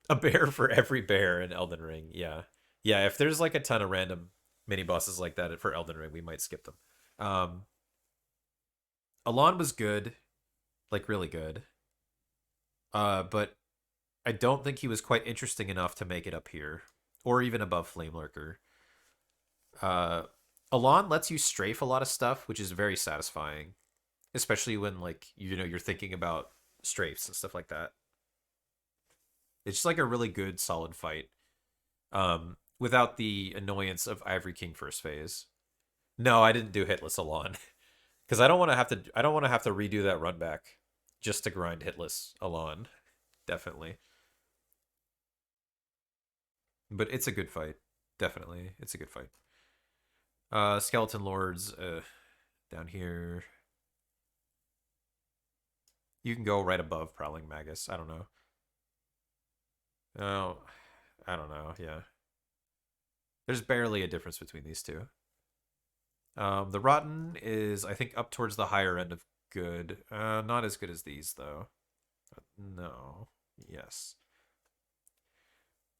A bear for every bear in Elden Ring. Yeah, yeah. If there's like a ton of random mini bosses like that for Elden Ring, we might skip them. Um, Alon was good, like really good. But I don't think he was quite interesting enough to make it up here, or even above Flame Lurker. Uh, Alon lets you strafe a lot of stuff, which is very satisfying, especially when like you're thinking about strafes and stuff like that. It's just like a really good solid fight. Without the annoyance of Ivory King first phase. No, I didn't do hitless Alon because I don't want to have to. I don't want to have to redo that run back just to grind hitless Alon. Definitely, but it's a good fight. Definitely, it's a good fight. Skeleton Lords down here. You can go right above Prowling Magus. I don't know. Oh, I don't know. Yeah, there's barely a difference between these two. The Rotten is, I think, up towards the higher end of good. Not as good as these, though. No. Yes.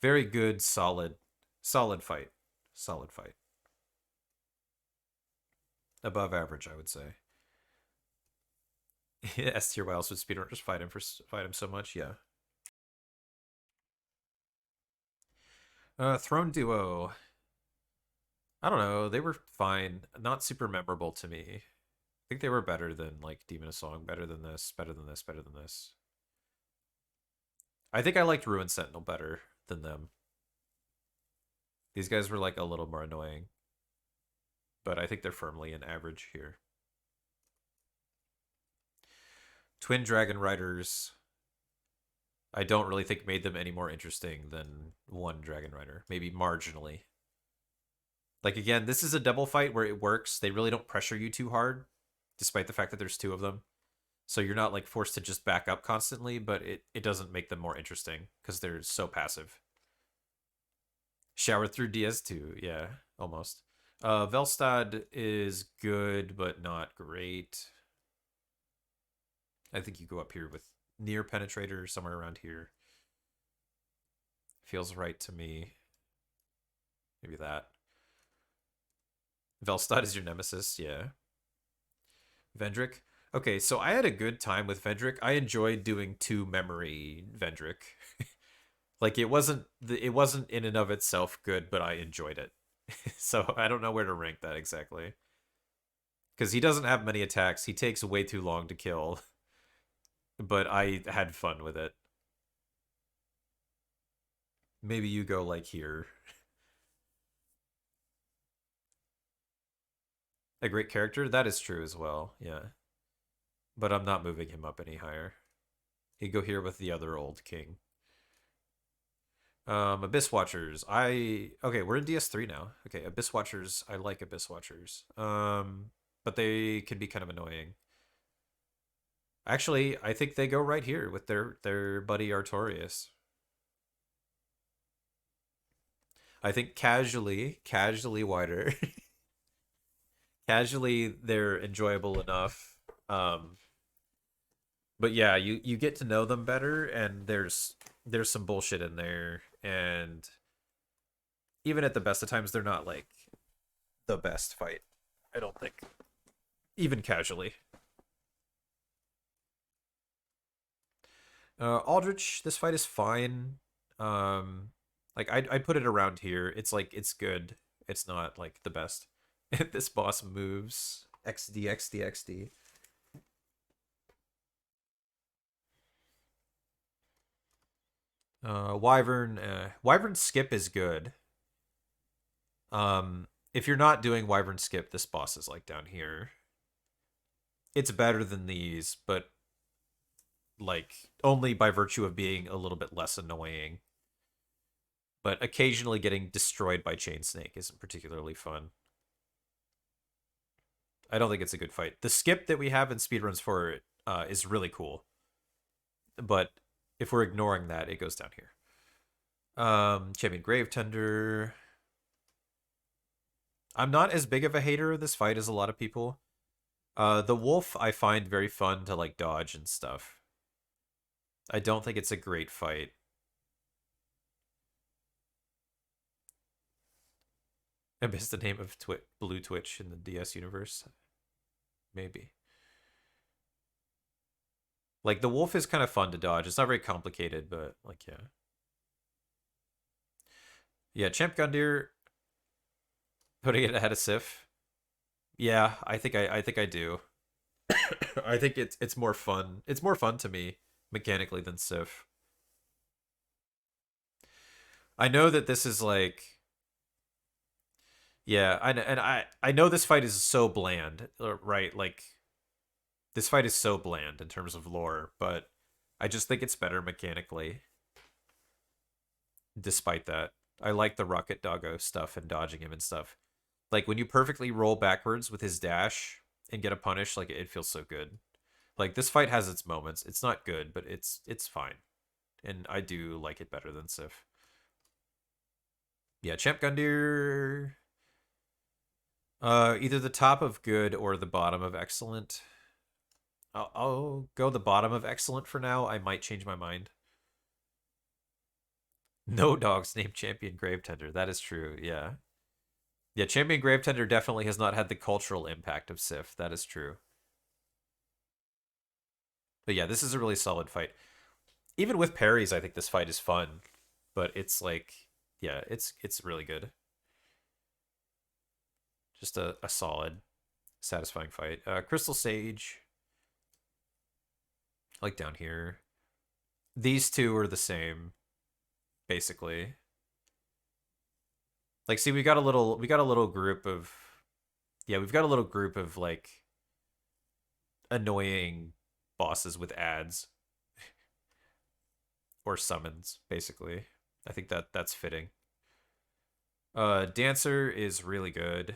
Very good, solid fight. Solid fight. Above average, I would say. S tier. Why else would speedrunners fight him so much? Yeah. Throne Duo. I don't know. They were fine. Not super memorable to me. I think they were better than like Demon of Song. Better than this. Better than this. Better than this. I think I liked Ruin Sentinel better than them. These guys were like a little more annoying, but I think they're firmly in average here. Twin Dragon Riders, I don't really think made them any more interesting than one Dragon Rider. Maybe marginally. Like again, this is a double fight where it works. They really don't pressure you too hard, despite the fact that there's two of them. So you're not like forced to just back up constantly, but it doesn't make them more interesting because they're so passive. Shower through DS2, yeah, almost. Velstad is good, but not great. I think you go up here with near penetrator somewhere around here. Feels right to me. Maybe that. Velstad is your nemesis, yeah. Vendrick. Okay, so I had a good time with Vendrick. I enjoyed doing two memory Vendrick. Like it wasn't in and of itself good, but I enjoyed it. So I don't know where to rank that exactly. Because he doesn't have many attacks. He takes way too long to kill. But I had fun with it. Maybe you go like here. A great character? That is true as well, yeah. But I'm not moving him up any higher. He'd go here with the other old king. Abyss Watchers. Okay, we're in DS3 now. Okay, Abyss Watchers. I like Abyss Watchers. But they can be kind of annoying. Actually, I think they go right here with their buddy Artorias. I think casually wider. Casually they're enjoyable enough. But yeah, you get to know them better and there's some bullshit in there and even at the best of times they're not like the best fight. I don't think. Even casually. Aldrich, this fight is fine. Like I'd put it around here. It's like it's good. It's not like the best. This boss moves. XD XD XD. Wyvern. Wyvern skip is good. If you're not doing Wyvern skip, this boss is like down here. It's better than these, but like only by virtue of being a little bit less annoying. But occasionally getting destroyed by Chain Snake isn't particularly fun. I don't think it's a good fight. The skip that we have in speedruns for it is really cool, but if we're ignoring that, it goes down here. Champion Gravetender. I'm not as big of a hater of this fight as a lot of people. The wolf I find very fun to like dodge and stuff. I don't think it's a great fight. I missed the name of Blue Twitch in the DS universe. Maybe. Like the wolf is kind of fun to dodge. It's not very complicated, but like yeah. Yeah, Champ Gundyr putting it ahead of Sif. Yeah, I think I do. I think it's more fun. It's more fun to me mechanically than Sif. I know that this is like yeah, I know this fight is so bland, right? Like this fight is so bland in terms of lore, but I just think it's better mechanically. Despite that, I like the Rocket Doggo stuff and dodging him and stuff. Like when you perfectly roll backwards with his dash and get a punish, like it feels so good. Like this fight has its moments. It's not good, but it's fine, and I do like it better than Sif. Yeah, Champ Gundyr. Either the top of good or the bottom of excellent. I'll go the bottom of excellent for now. I might change my mind. No dogs named Champion Gravetender. That is true. Yeah. Yeah, Champion Gravetender definitely has not had the cultural impact of Sif. That is true. But yeah, this is a really solid fight. Even with parries, I think this fight is fun. But it's like, yeah, it's really good. Just a solid, satisfying fight. Crystal Sage, like down here. These two are the same, basically. Like, see, we got a little group of, yeah, we've got a little group of like annoying bosses with ads or summons, basically. I think that's fitting. Dancer is really good.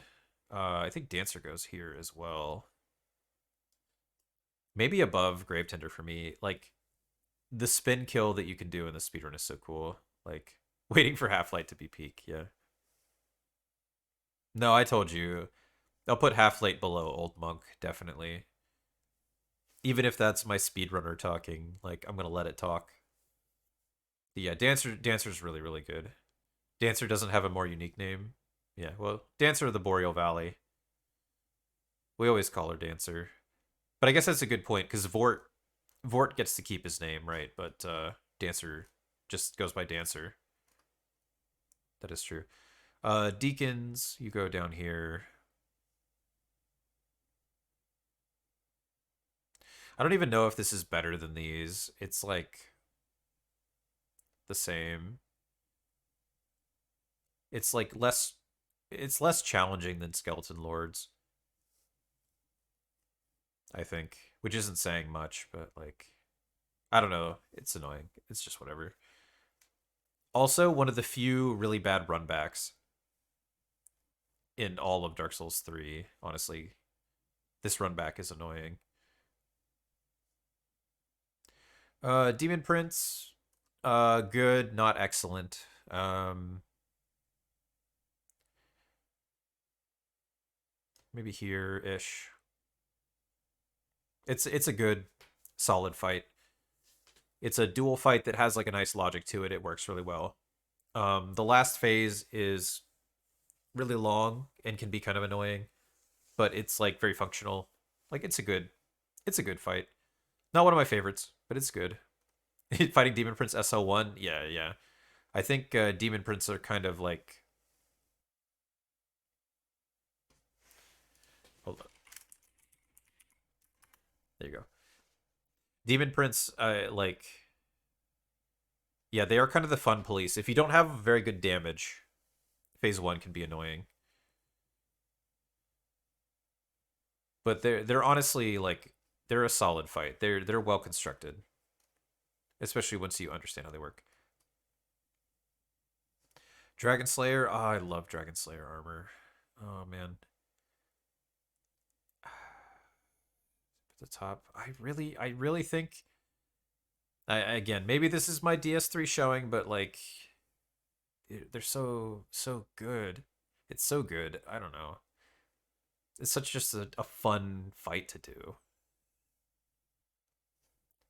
I think Dancer goes here as well. Maybe above Gravetender for me. Like the spin kill that you can do in the speedrun is so cool. Like waiting for Half Light to be peak. Yeah. No, I told you. I'll put Half Light below Old Monk definitely. Even if that's my speedrunner talking, like I'm gonna let it talk. But yeah, Dancer's really good. Dancer doesn't have a more unique name. Yeah, well, Dancer of the Boreal Valley. We always call her Dancer. But I guess that's a good point because Vort gets to keep his name, right? But Dancer just goes by Dancer. That is true. Deacons, you go down here. I don't even know if this is better than these. It's like the same. It's like less it's less challenging than Skeleton Lords, I think, which isn't saying much, but like I don't know, it's annoying. It's just whatever. Also, one of the few really bad runbacks in all of Dark Souls 3, honestly. This runback is annoying. Demon Prince, good, not excellent. Maybe here-ish. It's a good, solid fight. It's a dual fight that has like a nice logic to it. It works really well. The last phase is really long and can be kind of annoying, but it's like very functional. Like it's a good fight. Not one of my favorites, but it's good. Fighting Demon Prince SL1, yeah, yeah. I think Demon Prince are kind of like. Hold on, there you go. Demon Prince, like, Yeah, they are kind of the fun police. If you don't have very good damage, phase one can be annoying. But they're honestly like they're a solid fight. They're well constructed, especially once you understand how they work. Dragon Slayer, oh, I love Dragon Slayer armor. Oh man, at the top. I really think. Again, maybe this is my DS3 showing, but like, they're so good. It's so good. I don't know. It's such just a fun fight to do.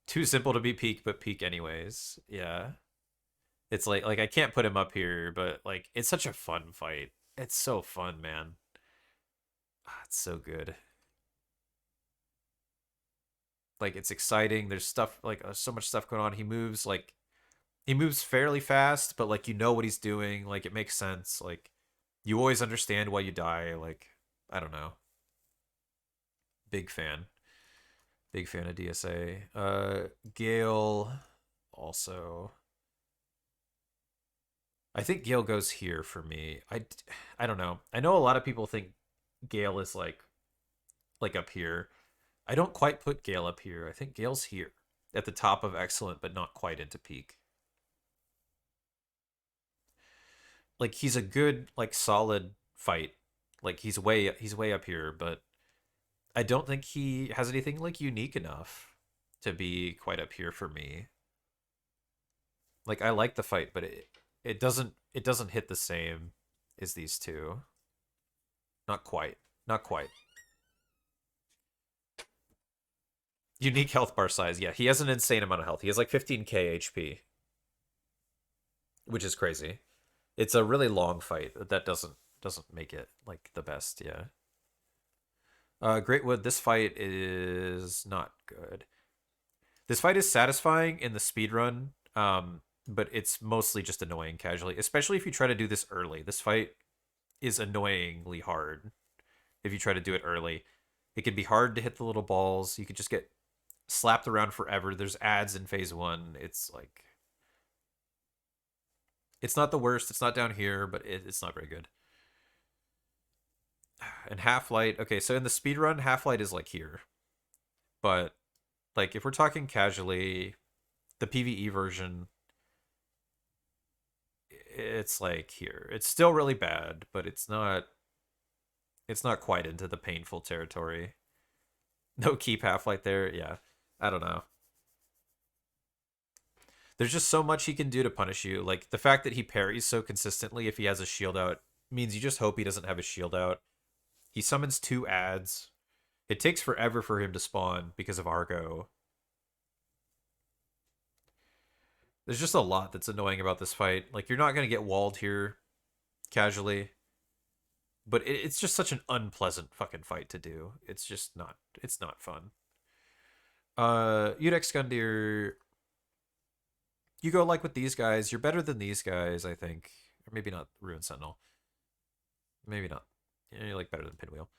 Too simple to be peak, but peak anyways. Yeah. It's like I can't put him up here, but like it's such a fun fight. It's so fun, man. Ah, it's so good. Like it's exciting. There's stuff like so much stuff going on. He moves fairly fast, but like you know what he's doing. Like it makes sense. Like you always understand why you die. Like I don't know. Big fan. Big fan of DSA. Gale also. I think Gale goes here for me. I don't know. I know a lot of people think Gale is like up here. I don't quite put Gale up here. I think Gale's here at the top of excellent, but not quite into peak. Like he's a good, like solid fight. Like he's way up here, but I don't think he has anything like unique enough to be quite up here for me. Like I like the fight, but it doesn't hit the same as these two. Not quite. Not quite. Unique health bar size. Yeah, he has an insane amount of health. He has like 15k HP, which is crazy. It's a really long fight. That doesn't make it like the best, yeah. Greatwood, this fight is not good. This fight is satisfying in the speed run, but it's mostly just annoying casually, especially if you try to do this early. This fight is annoyingly hard if you try to do it early. It can be hard to hit the little balls. You could just get slapped around forever. There's ads in phase one. It's like it's not the worst. It's not down here, but it's not very good. And Half Light. Okay, so in the speed run, Half Light is like here, but like if we're talking casually, the PVE version, it's like here. It's still really bad, but it's not quite into the painful territory. No keep Half Light there. Yeah, I don't know. There's just so much he can do to punish you. Like the fact that he parries so consistently if he has a shield out means you just hope he doesn't have a shield out. He summons two ads. It takes forever for him to spawn because of Argo. There's just a lot that's annoying about this fight. Like you're not gonna get walled here casually, but it's just such an unpleasant fucking fight to do. It's just not. It's not fun. Udex Gundyr, you go like with these guys. You're better than these guys, I think. Or maybe not Ruin Sentinel. Maybe not. You're like better than Pinwheel.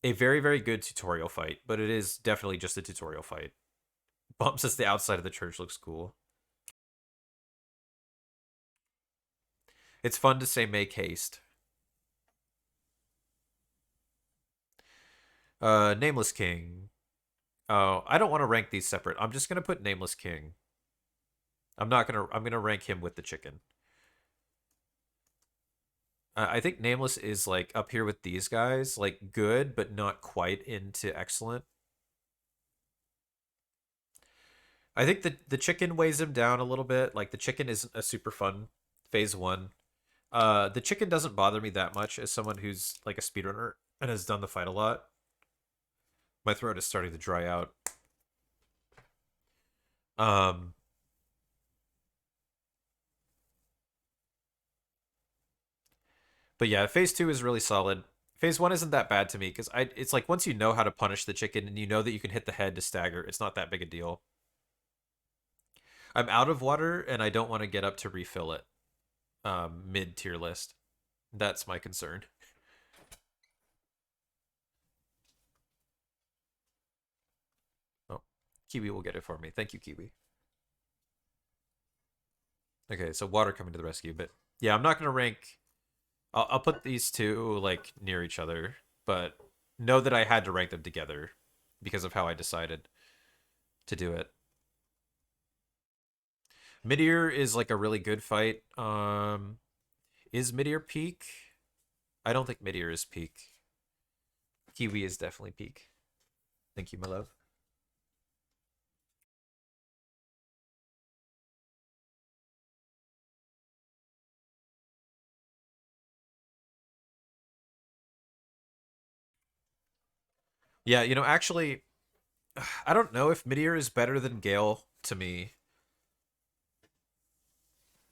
A very, very good tutorial fight, but it is definitely just a tutorial fight. Bumps as the outside of the church looks cool. It's fun to say make haste. Nameless King. Oh, I don't want to rank these separate. I'm just gonna put Nameless King. I'm gonna rank him with the chicken. I think Nameless is like up here with these guys, like good, but not quite into excellent. I think the chicken weighs him down a little bit. Like the chicken isn't a super fun phase one. The chicken doesn't bother me that much as someone who's like a speedrunner and has done the fight a lot. My throat is starting to dry out. Um, but yeah, phase two is really solid. Phase one isn't that bad to me because I it's like once you know how to punish the chicken and you know that you can hit the head to stagger, it's not that big a deal. I'm out of water and I don't want to get up to refill it mid tier list. That's my concern. Oh, Kiwi will get it for me. Thank you, Kiwi. Okay, so water coming to the rescue, but yeah, I'm not gonna rank. I'll put these two like near each other, but know that I had to rank them together because of how I decided to do it. Midear is like a really good fight. Is Midear peak? I don't think Midear is peak. Kiwi is definitely peak. Thank you, my love. Yeah, actually, I don't know if Midear is better than Gale to me.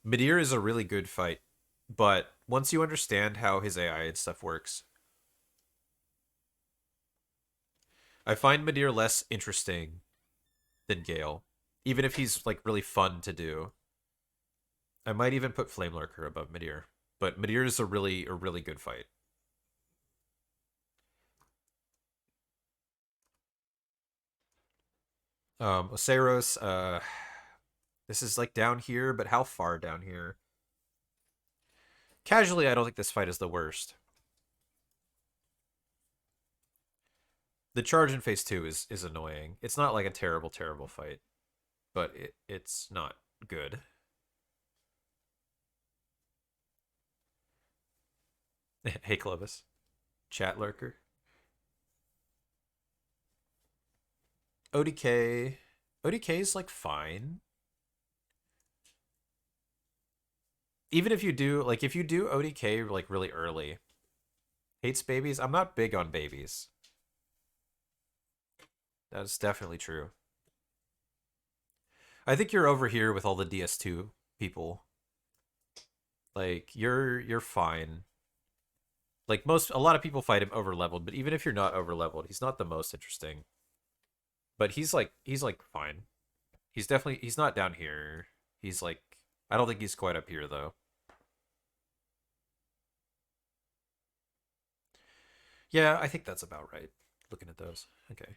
Midear is a really good fight, but once you understand how his AI and stuff works, I find Midear less interesting than Gale, even if he's like really fun to do. I might even put Flame Lurker above Midear, but Midear is a really good fight. Oseros, this is like down here, but how far down here? Casually, I don't think this fight is the worst. The charge in phase two is annoying. It's not like a terrible fight, but it's not good. Hey Clovis, chat lurker. ODK, ODK is like fine. Even if you do like if you do ODK like really early, hates babies. I'm not big on babies. That's definitely true. I think you're over here with all the DS2 people. Like you're fine. Like a lot of people fight him over leveled, but even if you're not over leveled, he's not the most interesting. But he's like fine. He's not down here. He's like I don't think he's quite up here though. Yeah, I think that's about right. Looking at those. Okay.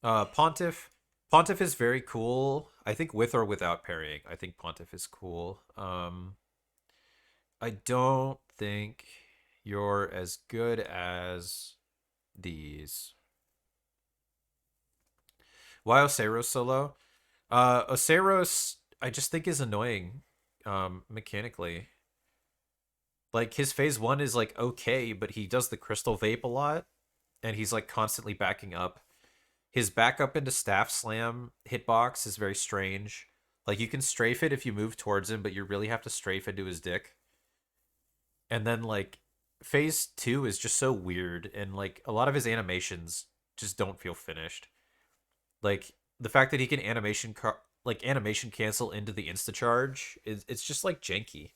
Pontiff. Pontiff is very cool. I think with or without parrying. I think Pontiff is cool. I don't think you're as good as these. Why Oseros solo? Oseros, I just think is annoying, mechanically. Like his phase one is like okay, but he does the crystal vape a lot, and he's like constantly backing up. His backup into staff slam hitbox is very strange. Like you can strafe it if you move towards him, but you really have to strafe into his dick. And then like phase two is just so weird, and like a lot of his animations just don't feel finished. Like the fact that he can animation cancel into the insta charge is it's just like janky.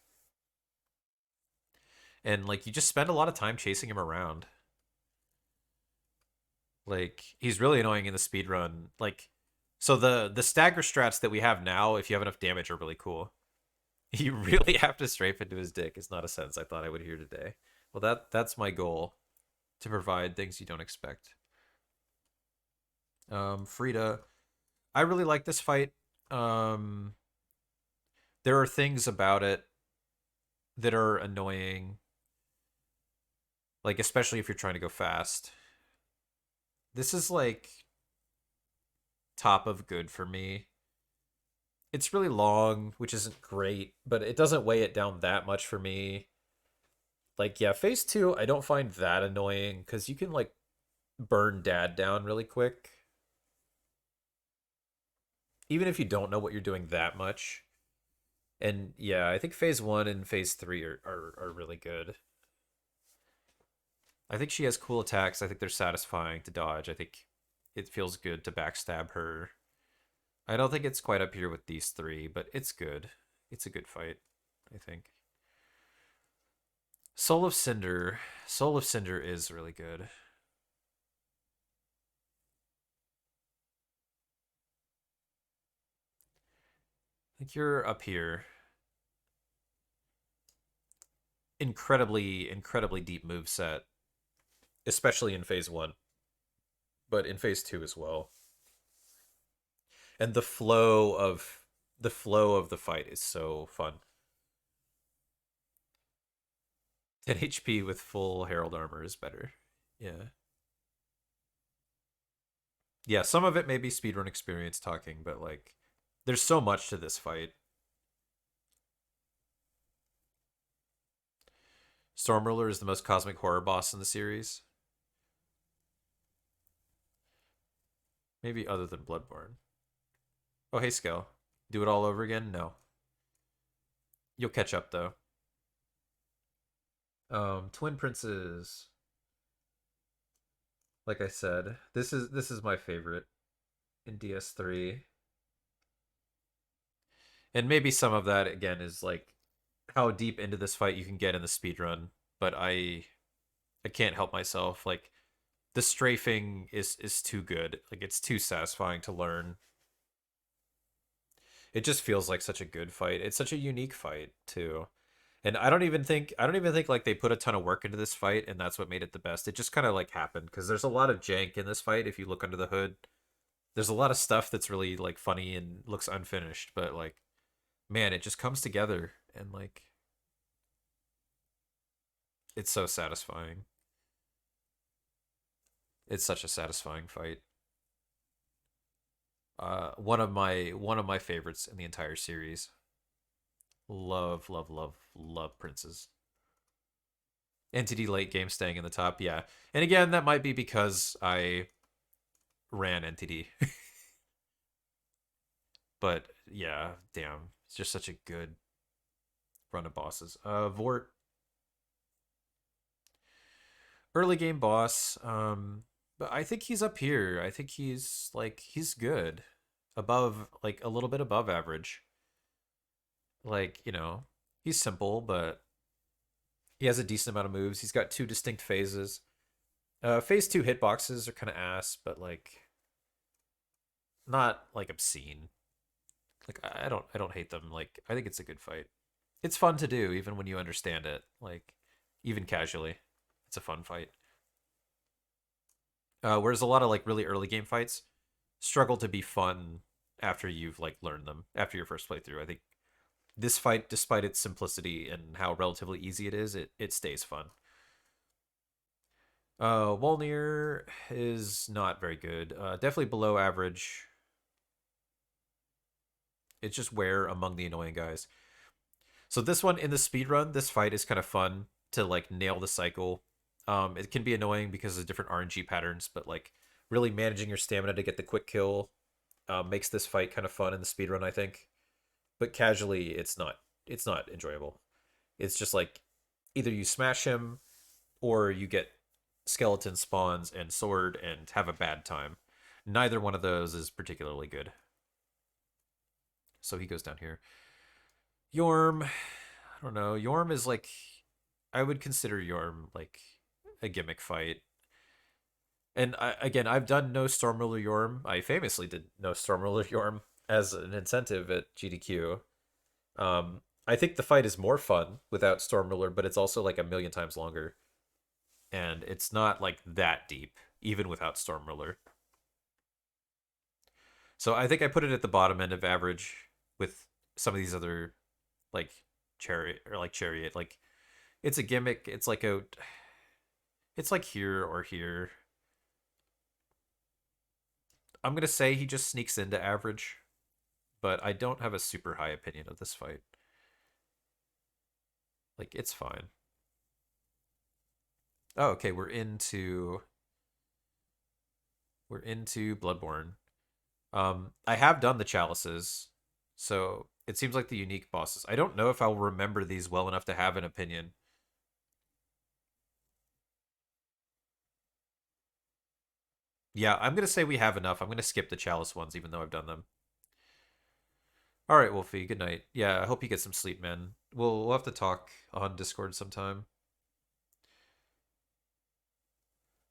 And like you just spend a lot of time chasing him around. Like he's really annoying in the speed run. Like so the stagger strats that we have now, if you have enough damage, are really cool. You really have to strafe into his dick. It's not a sentence I thought I would hear today. Well, that's my goal, to provide things you don't expect. Frida, I really like this fight. Um, there are things about it that are annoying, like especially if you're trying to go fast. This is like top of good for me. It's really long, which isn't great, but it doesn't weigh it down that much for me. Like, yeah, phase two, I don't find that annoying because you can like burn dad down really quick, even if you don't know what you're doing that much. And yeah, I think phase one and phase three are really good. I think she has cool attacks. I think they're satisfying to dodge. I think it feels good to backstab her. I don't think it's quite up here with these three, but it's good. It's a good fight, I think. Soul of Cinder. Soul of Cinder is really good. I think you're up here. Incredibly deep move set, especially in phase one, but in phase two as well. And the flow of the flow of the fight is so fun. 10 HP with full Herald armor is better. Yeah. Yeah, some of it may be speedrun experience talking, but like there's so much to this fight. Stormruler is the most cosmic horror boss in the series. Maybe other than Bloodborne. Oh, hey, Scale. Do it all over again? No. You'll catch up, though. Twin Princes. Like I said, this is my favorite in DS3. And maybe some of that, again, is like how deep into this fight you can get in the speedrun. But I can't help myself. Like, the strafing is too good. Like, it's too satisfying to learn. It just feels like such a good fight. It's such a unique fight too. And I don't even think like they put a ton of work into this fight and that's what made it the best. It just kind of like happened because there's a lot of jank in this fight if you look under the hood. There's a lot of stuff that's really like funny and looks unfinished, but like man, it just comes together and like it's so satisfying. It's such a satisfying fight. One of my favorites in the entire series. Love, love, love, love Princes. NTD late game staying in the top, yeah. And again, that might be because I ran NTD. But yeah, damn. It's just such a good run of bosses. Vort, early game boss. But I think he's up here. I think he's good. Above like a little bit above average. Like, he's simple, but he has a decent amount of moves. He's got two distinct phases. Phase two hitboxes are kind of ass, but like not like obscene. Like I don't hate them. Like I think it's a good fight. It's fun to do even when you understand it. Like even casually, it's a fun fight. Whereas a lot of like really early game fights struggle to be fun after you've like learned them after your first playthrough. I think this fight, despite its simplicity and how relatively easy it is, it stays fun. Walnir is not very good. Definitely below average. It's just where among the annoying guys. So this one in the speed run, this fight is kind of fun to like nail the cycle. It can be annoying because of different RNG patterns, but like really managing your stamina to get the quick kill makes this fight kind of fun in the speed run, I think. But casually, it's not enjoyable. It's just like either you smash him or you get skeleton spawns and sword and have a bad time. Neither one of those is particularly good. So he goes down here. Yorm, I don't know. Yorm is like I would consider Yorm like a gimmick fight. And again, I've done no Stormruler Yorm. I famously did no Stormruler Yorm as an incentive at GDQ. I think the fight is more fun without Stormruler, but it's also like a million times longer. And it's not like that deep, even without Stormruler. So I think I put it at the bottom end of average with some of these other like chariot. Like it's a gimmick. It's like here or here. I'm gonna say he just sneaks into average, but I don't have a super high opinion of this fight. Like it's fine. Oh, okay, we're into Bloodborne. I have done the chalices, so it seems like the unique bosses. I don't know if I'll remember these well enough to have an opinion. Yeah, I'm gonna say we have enough. I'm gonna skip the chalice ones, even though I've done them. All right, Wolfie. Good night. Yeah, I hope you get some sleep, man. We'll have to talk on Discord sometime.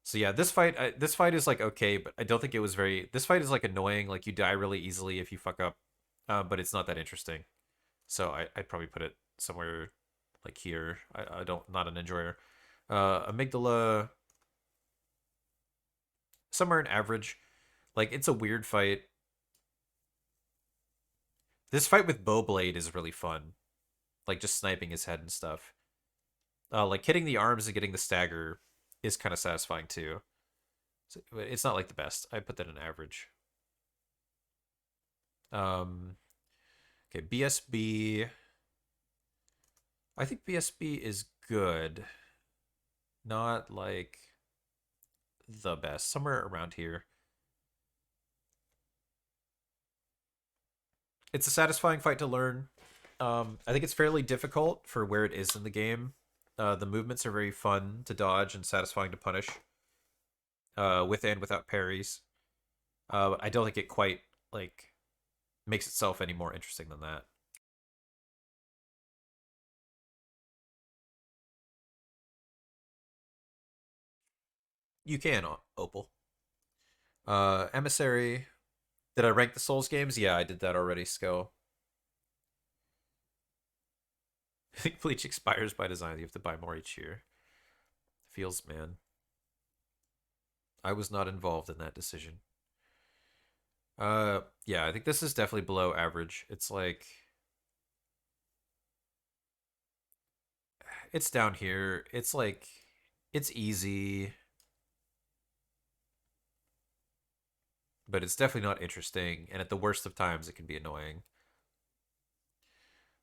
So yeah, this fight is like okay, but I don't think it was very. This fight is like annoying. Like you die really easily if you fuck up, but it's not that interesting. So I'd probably put it somewhere like here. I don't not an enjoyer. Amygdala somewhere in average. Like it's a weird fight. This fight with Bowblade is really fun. Like just sniping his head and stuff. Like hitting the arms and getting the stagger is kind of satisfying too. So, it's not like the best. I put that in average. Um, okay, BSB. I think BSB is good. Not like the best. Somewhere around here. It's a satisfying fight to learn. I think it's fairly difficult for where it is in the game. The movements are very fun to dodge and satisfying to punish, with and without parries. I don't think it quite like makes itself any more interesting than that. You can, Opal. Emissary. Did I rank the Souls games? Yeah, I did that already, Sko. I think Bleach expires by design. You have to buy more each year. Feels, man. I was not involved in that decision. Yeah, I think this is definitely below average. It's like it's down here. It's like it's easy, but it's definitely not interesting. And at the worst of times, it can be annoying.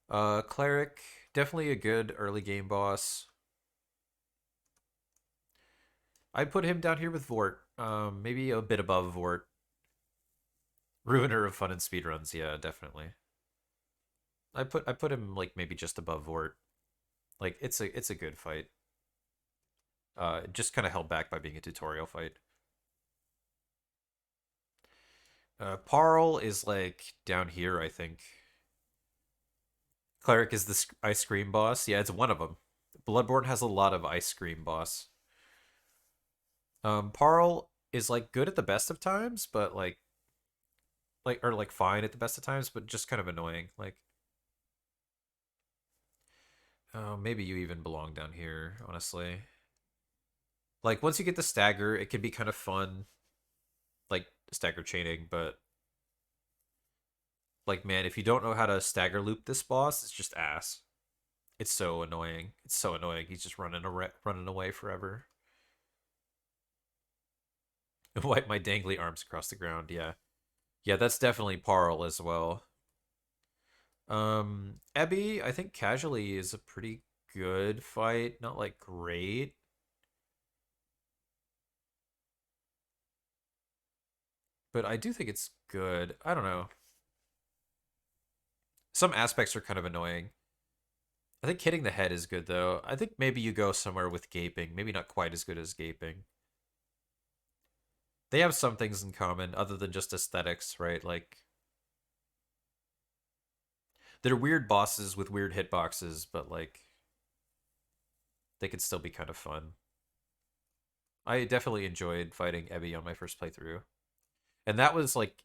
Cleric, definitely a good early game boss. I'd put him down here with Vort. Maybe a bit above Vort. Ruiner of fun and speedruns, yeah, definitely. I put him like maybe just above Vort. Like it's a good fight. Just kind of held back by being a tutorial fight. Parl is like down here, I think. Cleric is the ice cream boss. Yeah, it's one of them. Bloodborne has a lot of ice cream boss. Parl is like good at the best of times, but like or like fine at the best of times, but just kind of annoying. Like, oh, maybe you even belong down here, honestly. Like once you get the stagger, it can be kind of fun, like stagger chaining, but like man, if you don't know how to stagger loop this boss, it's just ass. It's so annoying. It's so annoying. He's just running away forever. Wipe my dangly arms across the ground. Yeah, yeah, that's definitely Parl as well. Ebby, I think casually is a pretty good fight. Not like great, but I do think it's good. I don't know. Some aspects are kind of annoying. I think hitting the head is good though. I think maybe you go somewhere with gaping. Maybe not quite as good as gaping. They have some things in common other than just aesthetics, right? Like they're weird bosses with weird hitboxes, but like they could still be kind of fun. I definitely enjoyed fighting Ebby on my first playthrough. And that was like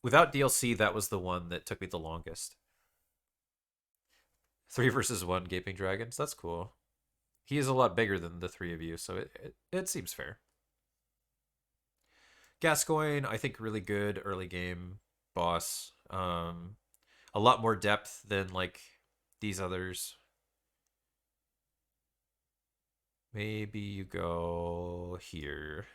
without DLC, that was the one that took me the longest. Three versus one Gaping Dragons. That's cool. He is a lot bigger than the three of you, so it seems fair. Gascoigne, I think really good early game boss. A lot more depth than like these others. Maybe you go here.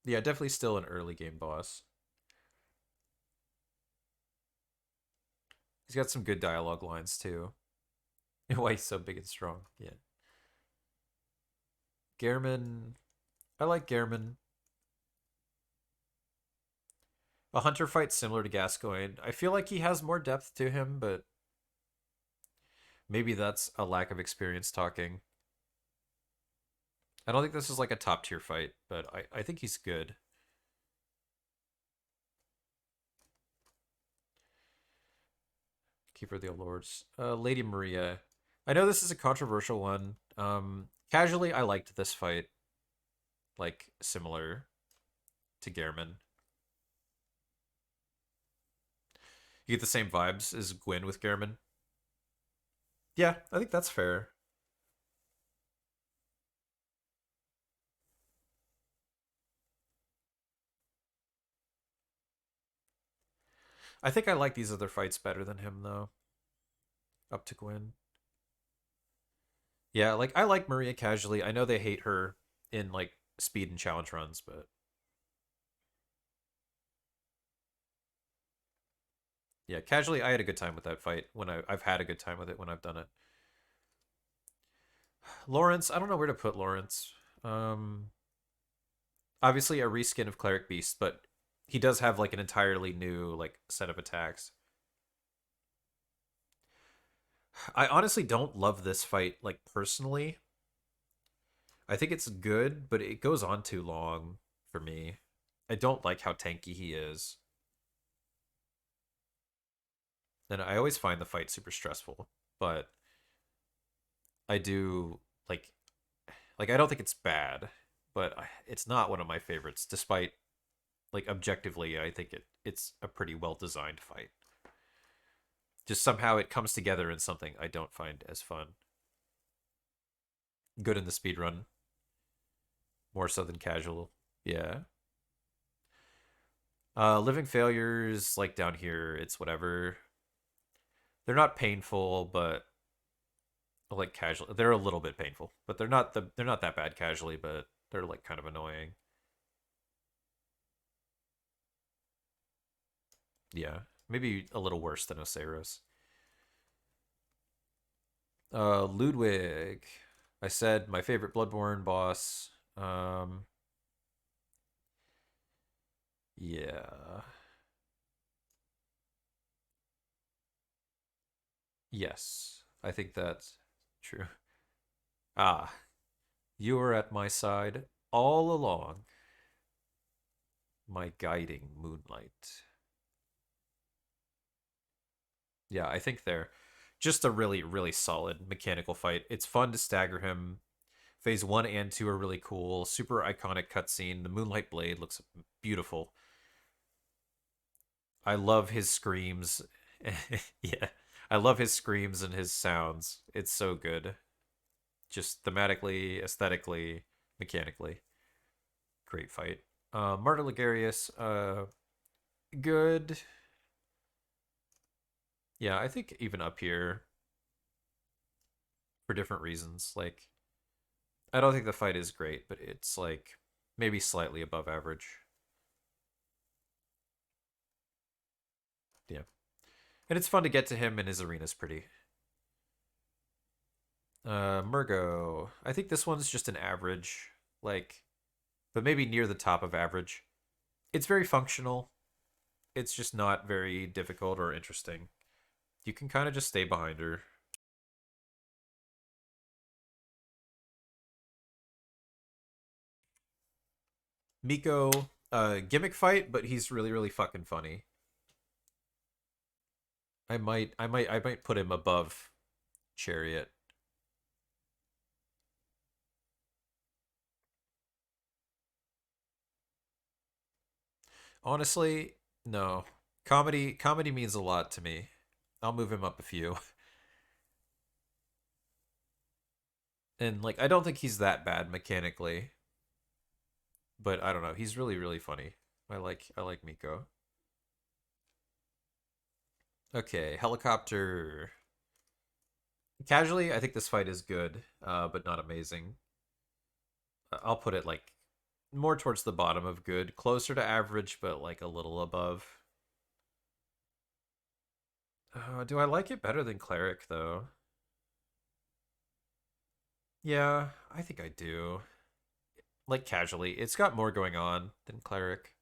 Yeah, definitely still an early game boss. He's got some good dialogue lines too. Why he's so big and strong. Yeah. Gehrman. I like Gehrman. A hunter fight similar to Gascoigne. I feel like he has more depth to him, but maybe that's a lack of experience talking. I don't think this is like a top tier fight, but I think he's good. Keeper of the Old Lords. Lady Maria. I know this is a controversial one. Casually, I liked this fight. Like, similar to Gehrman. You get the same vibes as Gwyn with Gehrman. Yeah, I think that's fair. I think I like these other fights better than him though. Up to Gwen. Yeah, like I like Maria casually. I know they hate her in like speed and challenge runs, but yeah, casually I had a good time with that fight when I've had a good time with it when I've done it. Lawrence, I don't know where to put Lawrence. Um, Obviously a reskin of Cleric Beast, but he does have like an entirely new like set of attacks. I honestly don't love this fight like personally. I think it's good, but it goes on too long for me. I don't like how tanky he is. And I always find the fight super stressful, but I do like I don't think it's bad, but it's not one of my favorites despite like objectively I think it's a pretty well designed fight. Just somehow it comes together in something I don't find as fun. Good in the speed run, more so than casual. Yeah. Living failures like down here, it's whatever. They're not painful, but like casual. They're a little bit painful, but they're not that bad casually, but they're like kind of annoying. Yeah. Maybe a little worse than Oceros. Ludwig. I said my favorite Bloodborne boss. Yeah. Yes. I think that's true. Ah, you were at my side all along, my guiding moonlight. Yeah, I think they're just a really, really solid mechanical fight. It's fun to stagger him. Phase one and two are really cool. Super iconic cutscene. The Moonlight Blade looks beautiful. I love his screams. Yeah, I love his screams and his sounds. It's so good. Just thematically, aesthetically, mechanically. Great fight. Martyr Ligarius, good. Yeah, I think even up here for different reasons. Like, I don't think the fight is great, but it's like maybe slightly above average. Yeah. And it's fun to get to him, and his arena's pretty. Murgo. I think this one's just an average, like, but maybe near the top of average. It's very functional. It's just not very difficult or interesting. You can kind of just stay behind her. Miko, gimmick fight, but he's really, really fucking funny. I might put him above Chariot. Honestly, no. Comedy means a lot to me. I'll move him up a few. And like I don't think he's that bad mechanically, but I don't know. He's really really funny. I like Miko. Okay, helicopter. Casually, I think this fight is good, but not amazing. I'll put it like more towards the bottom of good, closer to average, but like a little above. Do I like it better than cleric though? Yeah, I think I do. Like casually, it's got more going on than cleric,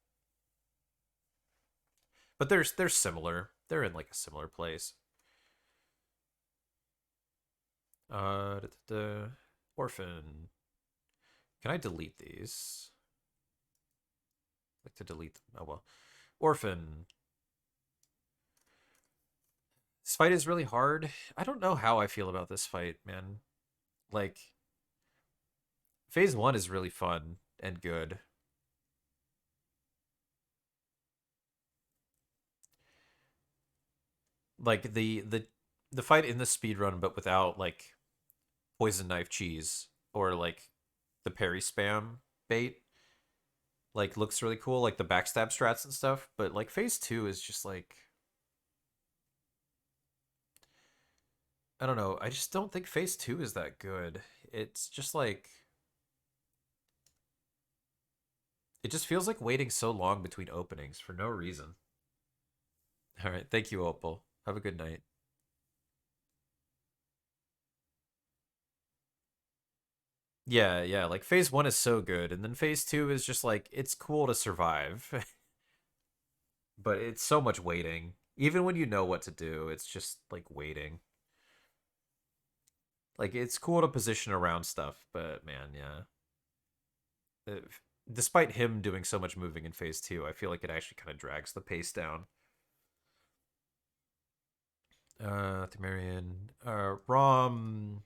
but they're similar. They're in like a similar place. Da, da, da. Orphan. Can I delete these? I'd like to delete them. Oh well. Orphan. This fight is really hard. I don't know how I feel about this fight, man. Like phase one is really fun and good. Like the fight in the speed run, but without like poison knife cheese or like the parry spam bait like looks really cool, like the backstab strats and stuff. But like phase two is just like I don't know. I just don't think phase two is that good. It's just like it just feels like waiting so long between openings for no reason. All right, thank you, Opal. Have a good night. Yeah, yeah. Like phase one is so good, and then phase two is just like it's cool to survive, but it's so much waiting. Even when you know what to do, it's just like waiting. Like it's cool to position around stuff, but man, yeah. Despite him doing so much moving in phase two, I feel like it actually kind of drags the pace down. Thumerian, Rom,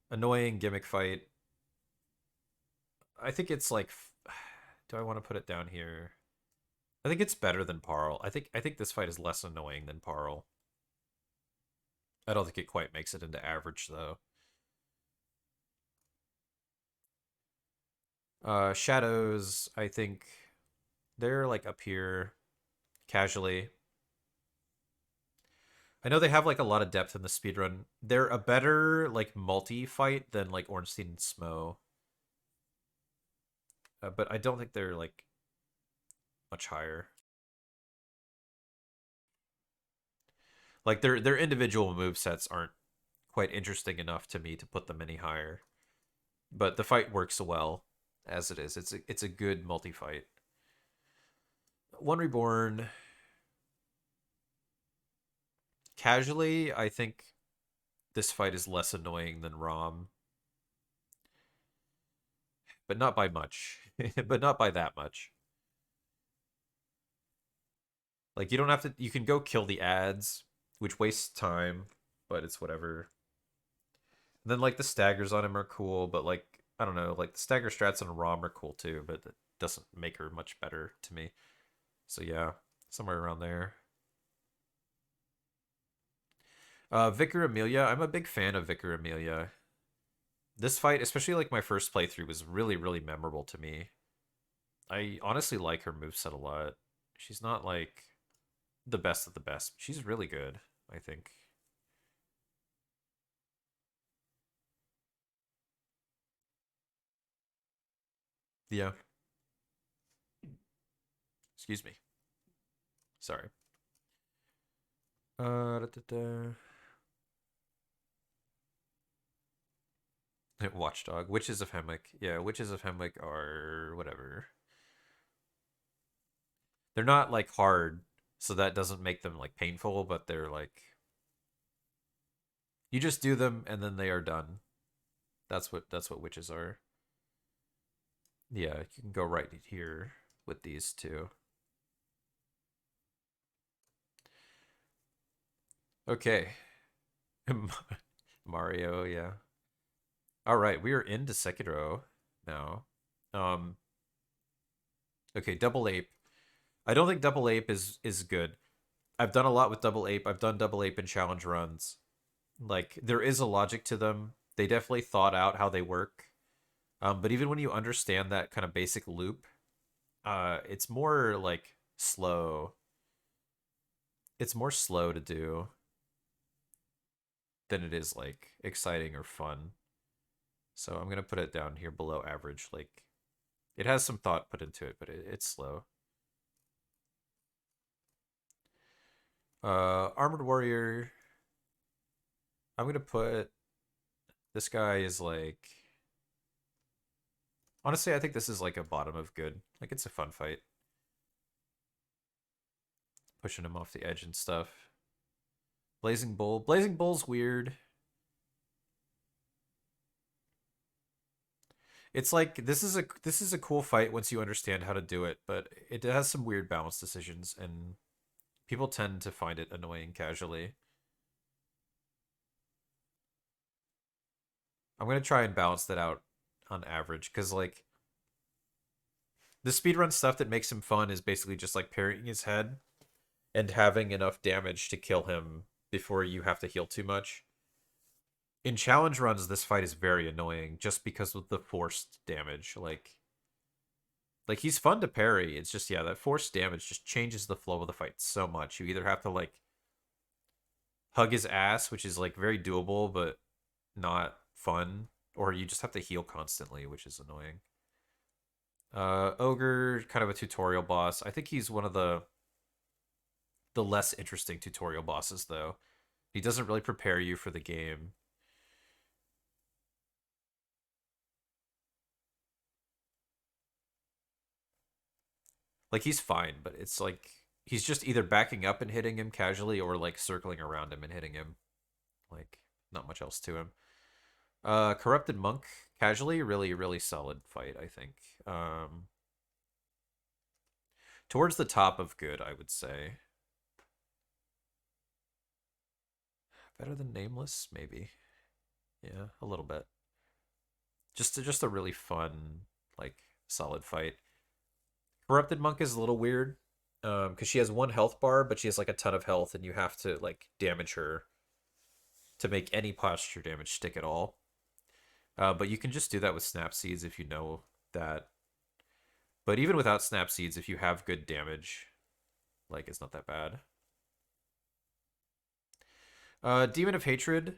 annoying gimmick fight. I think it's like, do I want to put it down here? I think it's better than Parl. I think this fight is less annoying than Parl. I don't think it quite makes it into average though. Shadows, I think they're like up here casually. I know they have like a lot of depth in the speedrun. They're a better like multi fight than like Ornstein and Smo, but I don't think they're like much higher. Like their individual move sets aren't quite interesting enough to me to put them any higher. But the fight works well as it is. It's a good multi fight. One Reborn, casually, I think this fight is less annoying than Rom, but not by much. But not by that much. Like you don't have to. You can go kill the ads, which wastes time, but it's whatever. And then like the staggers on him are cool, but like I don't know, like the stagger strats on Rom are cool too, but it doesn't make her much better to me. So yeah, somewhere around there. Vicar Amelia, I'm a big fan of Vicar Amelia. This fight, especially like my first playthrough, was really, really memorable to me. I honestly like her moveset a lot. She's not like the best of the best. She's really good, I think. Yeah. Excuse me. Sorry. Da, da, da. Watchdog. Witches of Hemwick. Yeah, Witches of Hemwick are whatever. They're not like hard, so that doesn't make them like painful, but they're like you just do them and then they are done. That's what witches are. Yeah, you can go right here with these two. Okay. Mario, yeah. All right, we are into Sekiro now. Um, okay, Double Ape. I don't think Double Ape is good. I've done a lot with Double Ape. I've done Double Ape in challenge runs. Like there is a logic to them. They definitely thought out how they work. But even when you understand that kind of basic loop, it's more like slow. It's more slow to do than it is like exciting or fun. So I'm gonna put it down here below average. Like it has some thought put into it, but it's slow. Armored Warrior. I'm gonna put this guy is like honestly, I think this is like a bottom of good. Like it's a fun fight, pushing him off the edge and stuff. Blazing Bull. Blazing Bull's weird. It's like this is a cool fight once you understand how to do it, but it has some weird balance decisions, and people tend to find it annoying casually. I'm gonna try and balance that out on average, because like the speedrun stuff that makes him fun is basically just like parrying his head and having enough damage to kill him before you have to heal too much. In challenge runs, this fight is very annoying just because of the forced damage. Like he's fun to parry. It's just yeah, that forced damage just changes the flow of the fight so much. You either have to like hug his ass, which is like very doable but not fun, or you just have to heal constantly, which is annoying. Ogre, kind of a tutorial boss. I think he's one of the less interesting tutorial bosses though. He doesn't really prepare you for the game. Like he's fine, but it's like he's just either backing up and hitting him casually or like circling around him and hitting him. Like not much else to him. Corrupted Monk, casually, really, really solid fight, I think. Um, Towards the top of good, I would say. Better than Nameless, maybe. Yeah, a little bit. Just a really fun, like, solid fight. Corrupted Monk is a little weird. Because she has one health bar, but she has like a ton of health, and you have to like damage her to make any posture damage stick at all. But you can just do that with Snap Seeds if you know that. But even without Snap Seeds, if you have good damage, like it's not that bad. Demon of Hatred.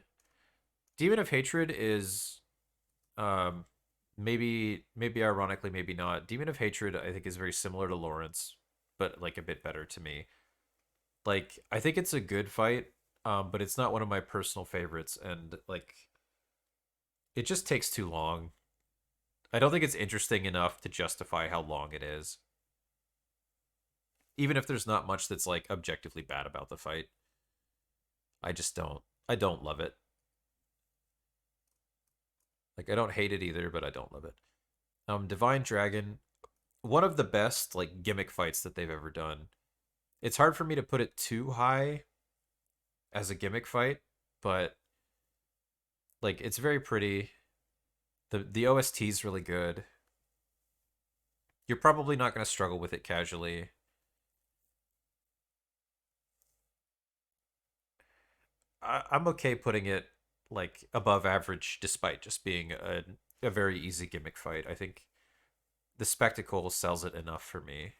Demon of Hatred is um maybe ironically, maybe not. Demon of Hatred I think is very similar to Lawrence, but like a bit better to me. Like I think it's a good fight, but it's not one of my personal favorites, and like it just takes too long. I don't think it's interesting enough to justify how long it is. Even if there's not much that's like objectively bad about the fight. I just don't. I don't love it. Like I don't hate it either, but I don't love it. Divine Dragon, one of the best like gimmick fights that they've ever done. It's hard for me to put it too high as a gimmick fight, but like it's very pretty. The OST is really good. You're probably not going to struggle with it casually. I'm okay putting it like above average, despite just being a very easy gimmick fight. I think the spectacle sells it enough for me.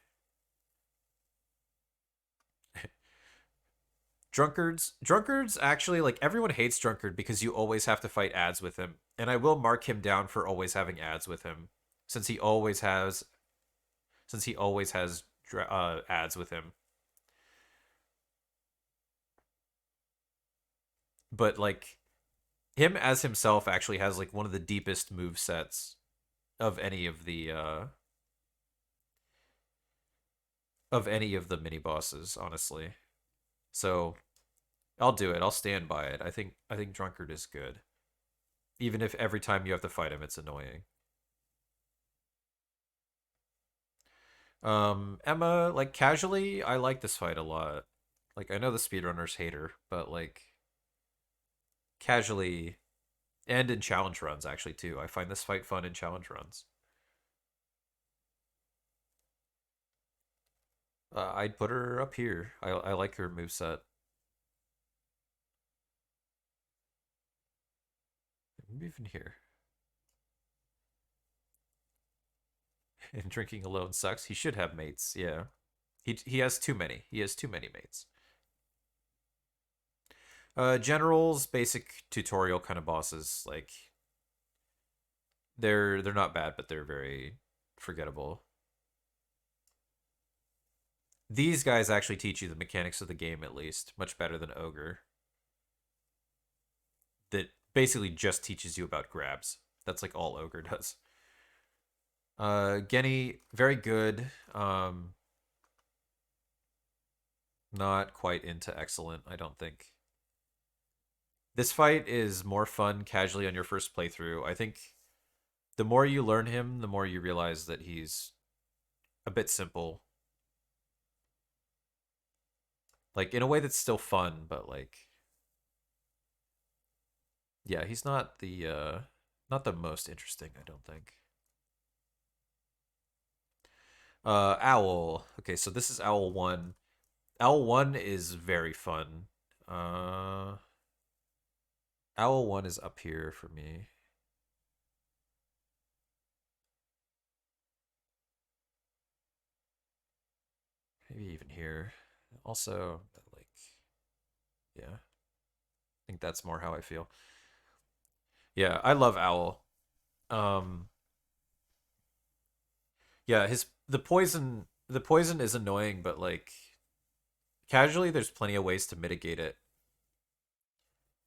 Drunkards actually like everyone hates Drunkard because you always have to fight ads with him, and I will mark him down for always having ads with him, since he always has ads with him. But like him as himself actually has like one of the deepest move sets of any of the mini bosses, honestly. So I'll do it. I'll stand by it. I think Drunkard is good, even if every time you have to fight him, it's annoying. Emma, like casually, I like this fight a lot. Like I know the speedrunners hate her, but like casually and in challenge runs actually too. I find this fight fun in challenge runs. I'd put her up here. I like her move set. Maybe even here. And drinking alone sucks. He should have mates. Yeah, he has too many. He has too many mates. Generals, basic tutorial kind of bosses. Like they're not bad, but they're very forgettable. These guys actually teach you the mechanics of the game at least, much better than Ogre. That basically just teaches you about grabs. That's like all Ogre does. Genny, very good. Not quite into excellent, I don't think. This fight is more fun casually on your first playthrough. I think the more you learn him, the more you realize that he's a bit simple. Like in a way that's still fun, but like yeah, he's not the most interesting, I don't think. Owl. Okay, so this is Owl 1. Owl 1 is very fun. Uh Owl 1 is up here for me. Maybe even here. Also, like, yeah. think that's more how I feel. Yeah, I love Owl. Um, yeah, his the poison is annoying, but like casually, there's plenty of ways to mitigate it.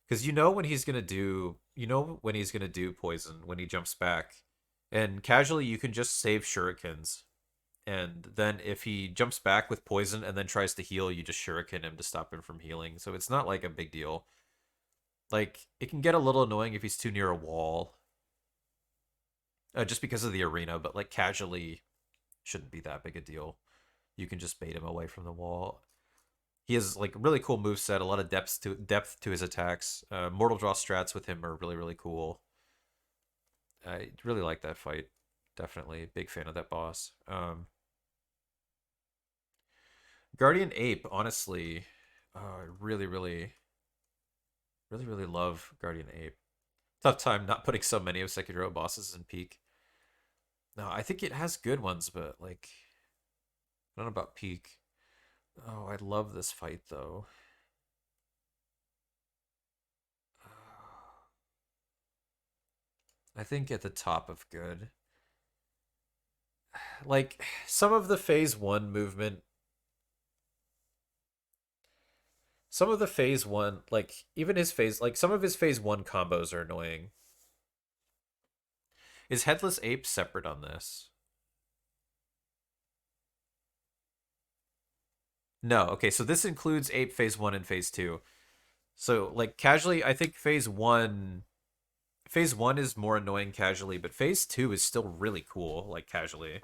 Because you know when he's gonna do poison when he jumps back, and casually you can just save shurikens, and then if he jumps back with poison and then tries to heal, you just shuriken him to stop him from healing. So it's not like a big deal. Like it can get a little annoying if he's too near a wall, just because of the arena, but like casually shouldn't be that big a deal. You can just bait him away from the wall. He has like really cool move set, a lot of depth to his attacks. Mortal draw strats with him are really cool. I really like that fight. Definitely big fan of that boss. Guardian Ape, honestly, I really love Guardian Ape. Tough time not putting so many of Sekiro bosses in peak. No, I think it has good ones, but like I don't know about peak. Oh, I love this fight though. I think at the top of good. Like some of the phase one movement, some of the phase one, like even his phase, like some of his phase one combos are annoying. Is Headless Ape separate on this? No. Okay, so this includes Ape phase one and phase two. So like casually, I think phase one is more annoying casually, but phase two is still really cool, like casually.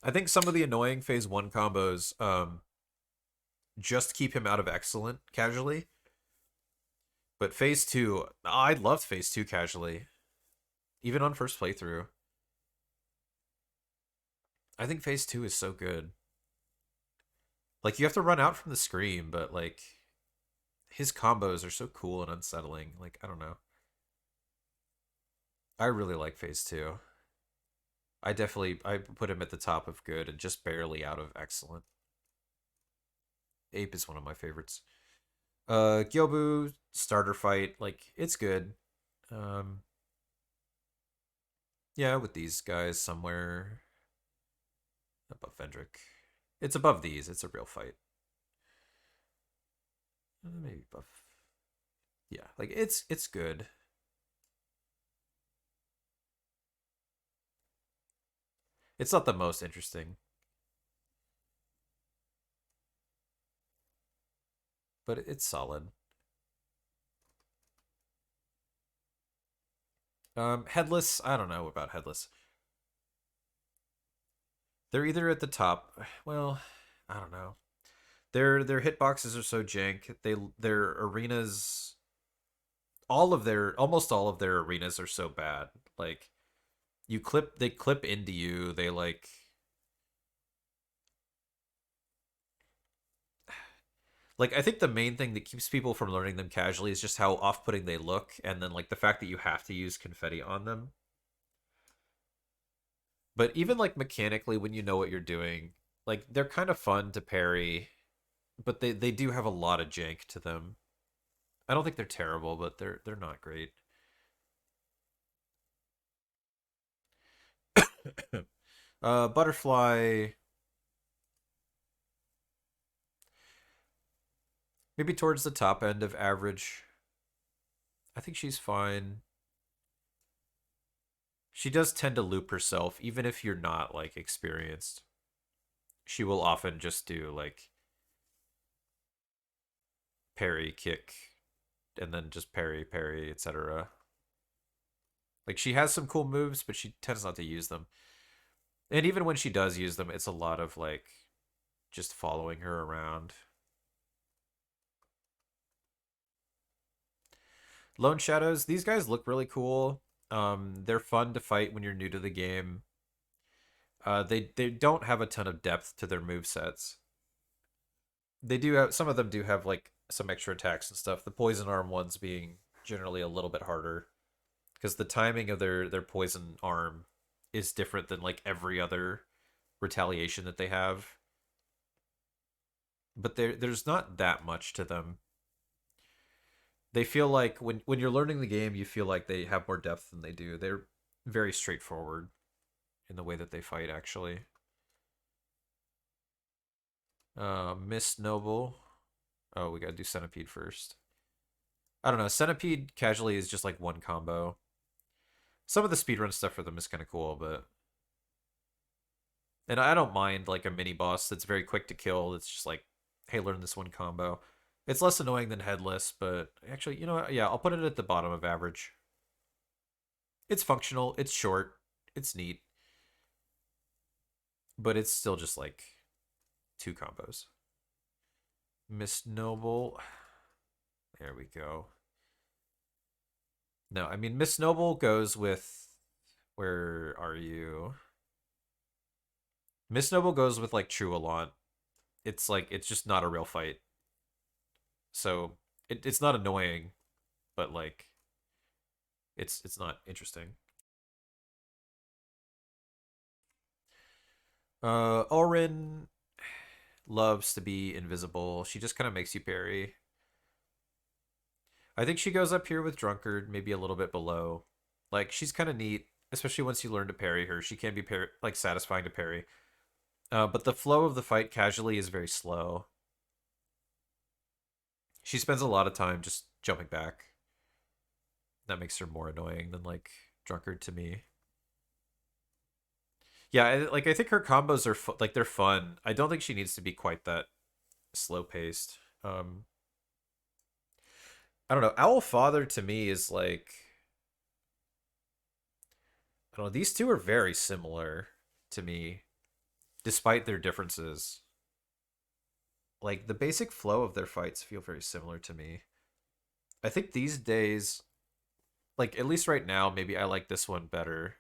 I think some of the annoying phase one combos just keep him out of excellent casually. But phase two, I loved phase two casually, even on first playthrough. I think phase two is so good. Like you have to run out from the scream, but like his combos are so cool and unsettling. Like I don't know. I really like phase two. I put him at the top of good and just barely out of excellent. Ape is one of my favorites. Gyobu starter fight, like it's good. Um, yeah, with these guys somewhere above Vendrick. It's above these. It's a real fight. Maybe above. Yeah, like it's good. It's not the most interesting, but it's solid. Headless. I don't know about headless. They're either at the top. Well, I don't know. Their hitboxes are so jank. Their arenas, almost all of their arenas are so bad. Like they clip into you. They like I think the main thing that keeps people from learning them casually is just how off-putting they look, and then like the fact that you have to use confetti on them. But even like mechanically, when you know what you're doing, like they're kind of fun to parry, but they do have a lot of jank to them. I don't think they're terrible, but they're not great. Butterfly, maybe towards the top end of average. I think she's fine. She does tend to loop herself, even if you're not like experienced. She will often just do like parry, kick, and then just parry, etc. Like she has some cool moves, but she tends not to use them. And even when she does use them, it's a lot of like just following her around. Lone Shadows, these guys look really cool. They're fun to fight when you're new to the game. They don't have a ton of depth to their move sets. They do have some of them do have like some extra attacks and stuff. The poison arm ones being generally a little bit harder because the timing of their poison arm is different than like every other retaliation that they have. but there's not that much to them. They feel like when you're learning the game, you feel like they have more depth than they do. They're very straightforward in the way that they fight, actually. Miss Noble. Oh, we gotta do Centipede first. I don't know. Centipede casually is just like one combo. Some of the speedrun stuff for them is kind of cool, but and I don't mind like a mini boss that's very quick to kill. It's just like, hey, learn this one combo. It's less annoying than headless, but actually, you know what? Yeah, I'll put it at the bottom of average. It's functional. It's short. It's neat, but it's still just like two combos. Miss Noble. There we go. No, I mean Miss Noble goes with where are you? Miss Noble goes with like Trualont. It's like it's just not a real fight. So it's not annoying, but like it's not interesting. Orin loves to be invisible. She just kind of makes you parry. I think she goes up here with Drunkard, maybe a little bit below. Like she's kind of neat, especially once you learn to parry her. She can be like satisfying to parry. But the flow of the fight casually is very slow. She spends a lot of time just jumping back. That makes her more annoying than like Drunkard to me. Yeah, like I think her combos are like they're fun. I don't think she needs to be quite that slow paced. I don't know. Owl Father to me is like I don't know. These two are very similar to me, despite their differences. Like the basic flow of their fights feel very similar to me. I think these days, like at least right now, maybe I like this one better.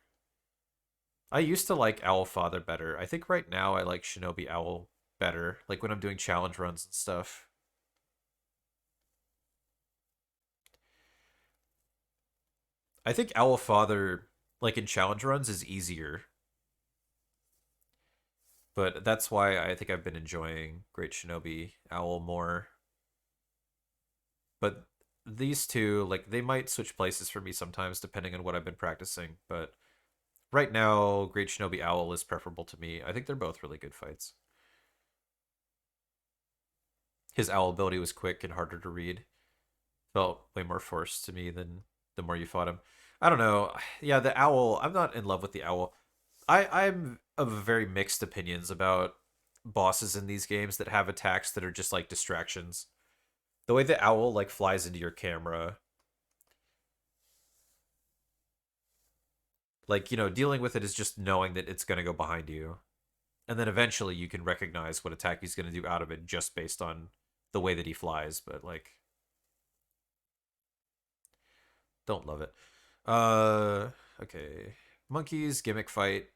I used to like Owl Father better. I think right now I like Shinobi Owl better. Like when I'm doing challenge runs and stuff. I think Owl Father, like in challenge runs, is easier. But that's why I think I've been enjoying Great Shinobi Owl more. But these two, like, they might switch places for me sometimes depending on what I've been practicing. But right now, Great Shinobi Owl is preferable to me. I think they're both really good fights. His owl ability was quick and harder to read. Felt way more forced to me than the more you fought him. I don't know. Yeah, the owl. I'm not in love with the owl. I'm of very mixed opinions about bosses in these games that have attacks that are just like distractions. The way the owl like flies into your camera, like dealing with it is just knowing that it's gonna go behind you, and then eventually you can recognize what attack he's gonna do out of it just based on the way that he flies. But like, don't love it. Okay, monkeys gimmick fight.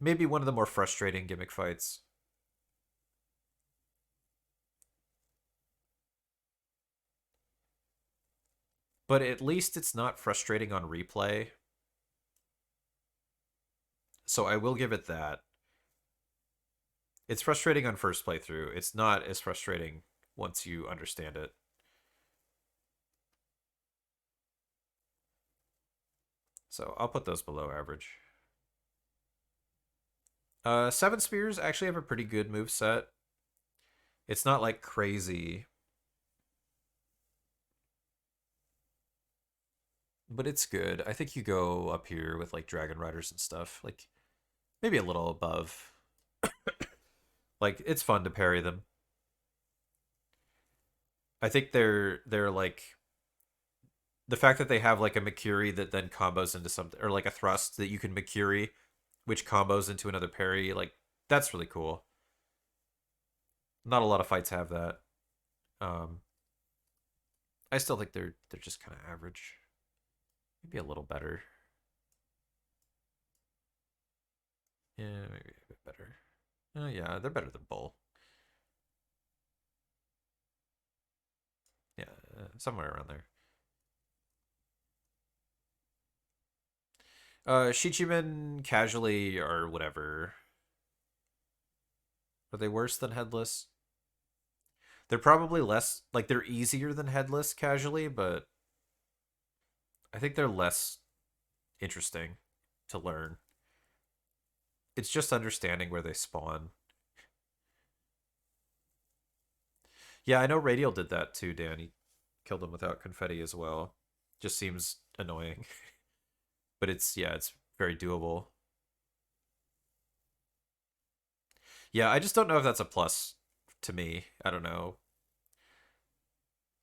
Maybe one of the more frustrating gimmick fights. But at least it's not frustrating on replay. So I will give it that. It's frustrating on first playthrough. It's not as frustrating once you understand it. So I'll put those below average. Seven Spears actually have a pretty good move set. It's not like crazy, but it's good. I think you go up here with like Dragon Riders and stuff. Like maybe a little above. Like it's fun to parry them. I think they're like the fact that they have like a Makiri that then combos into something or like a thrust that you can Makiri which combos into another parry, like that's really cool. Not a lot of fights have that. Um I still think they're just kind of average. Maybe a little better. Yeah, maybe a bit better. Yeah, they're better than Bull. Yeah, somewhere around there. Shichimen casually or whatever. Are they worse than headless? They're probably less like they're easier than headless casually, but I think they're less interesting to learn. It's just understanding where they spawn. Yeah, I know Radial did that too, Dan. He killed them without confetti as well. Just seems annoying. But it's yeah, it's very doable. Yeah, I just don't know if that's a plus to me. I don't know.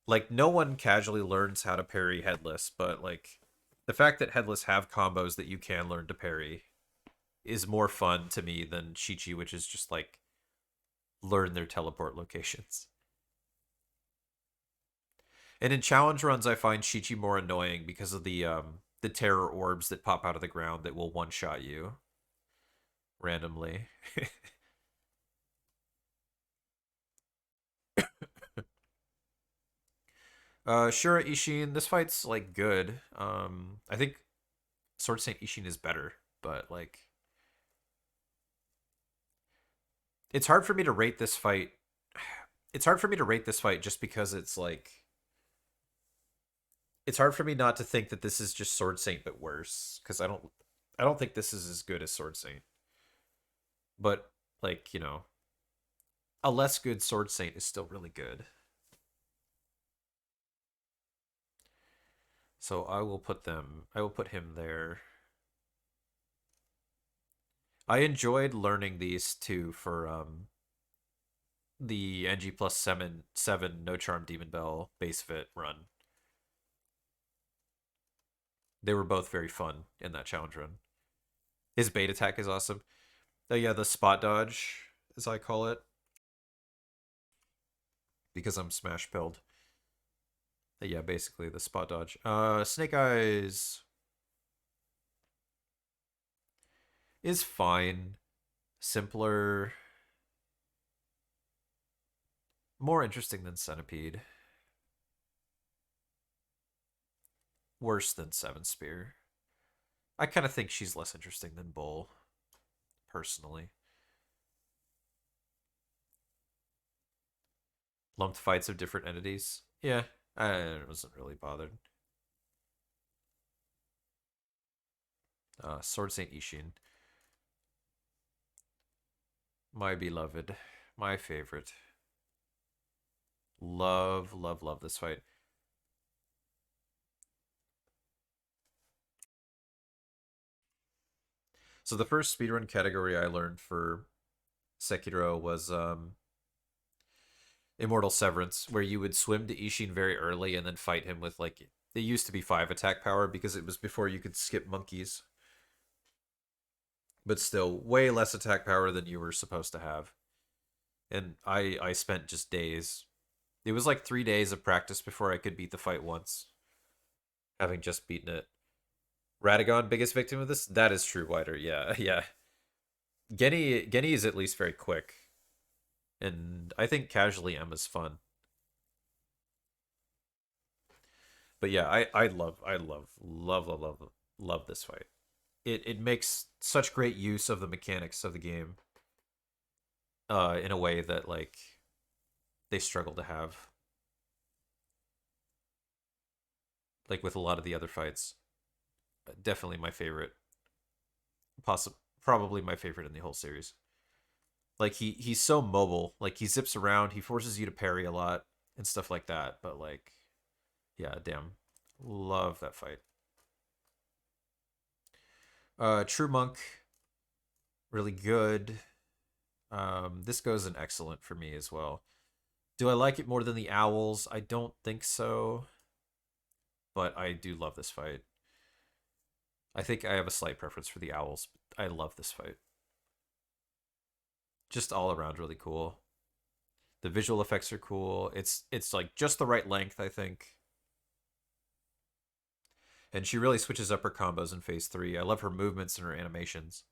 Like no one casually learns how to parry headless, but like the fact that headless have combos that you can learn to parry is more fun to me than Chi-Chi, which is just like learn their teleport locations. And in challenge runs, I find Chi-Chi more annoying because of the terror orbs that pop out of the ground that will one shot you randomly. Shura Ishin, this fight's like good. I think Sword Saint Ishin is better, but like it's hard for me to rate this fight. It's hard for me to rate this fight just because it's like it's hard for me not to think that this is just Sword Saint but worse because I don't think this is as good as Sword Saint. But like, a less good Sword Saint is still really good. So I will put him there. I enjoyed learning these two for the NG plus seven No Charm Demon Bell base fit run. They were both very fun in that challenge run. His bait attack is awesome. Oh yeah, the spot dodge, as I call it, because I'm smash pilled. Yeah, basically the spot dodge. Snake Eyes is fine. Simpler. More interesting than Centipede. Worse than Seven Spear. I kind of think she's less interesting than Bull, personally. Lumped fights of different entities. Yeah, I wasn't really bothered. Sword Saint Ishin. My beloved. My favorite. Love, love, love this fight. So the first speedrun category I learned for Sekiro was Immortal Severance, where you would swim to Ishin very early and then fight him with like it used to be 5 attack power because it was before you could skip monkeys, but still way less attack power than you were supposed to have. And I spent just days. It was like 3 days of practice before I could beat the fight once, having just beaten it. Radagon, biggest victim of this? That is true, Wider. Yeah, yeah. Genny is at least very quick, and I think casually Emma's fun. But yeah, I love this fight. It makes such great use of the mechanics of the game, in a way that like they struggle to have, like with a lot of the other fights. Definitely my favorite, probably my favorite in the whole series. Like he's so mobile, like he zips around, he forces you to parry a lot and stuff like that. But like, yeah, damn, love that fight. True Monk, really good. This goes in excellent for me as well. Do I like it more than the Owls? I don't think so, but I do love this fight. I think I have a slight preference for the Owls. But I love this fight. Just all around really cool. The visual effects are cool. It's like just the right length, I think. And she really switches up her combos in phase 3. I love her movements and her animations.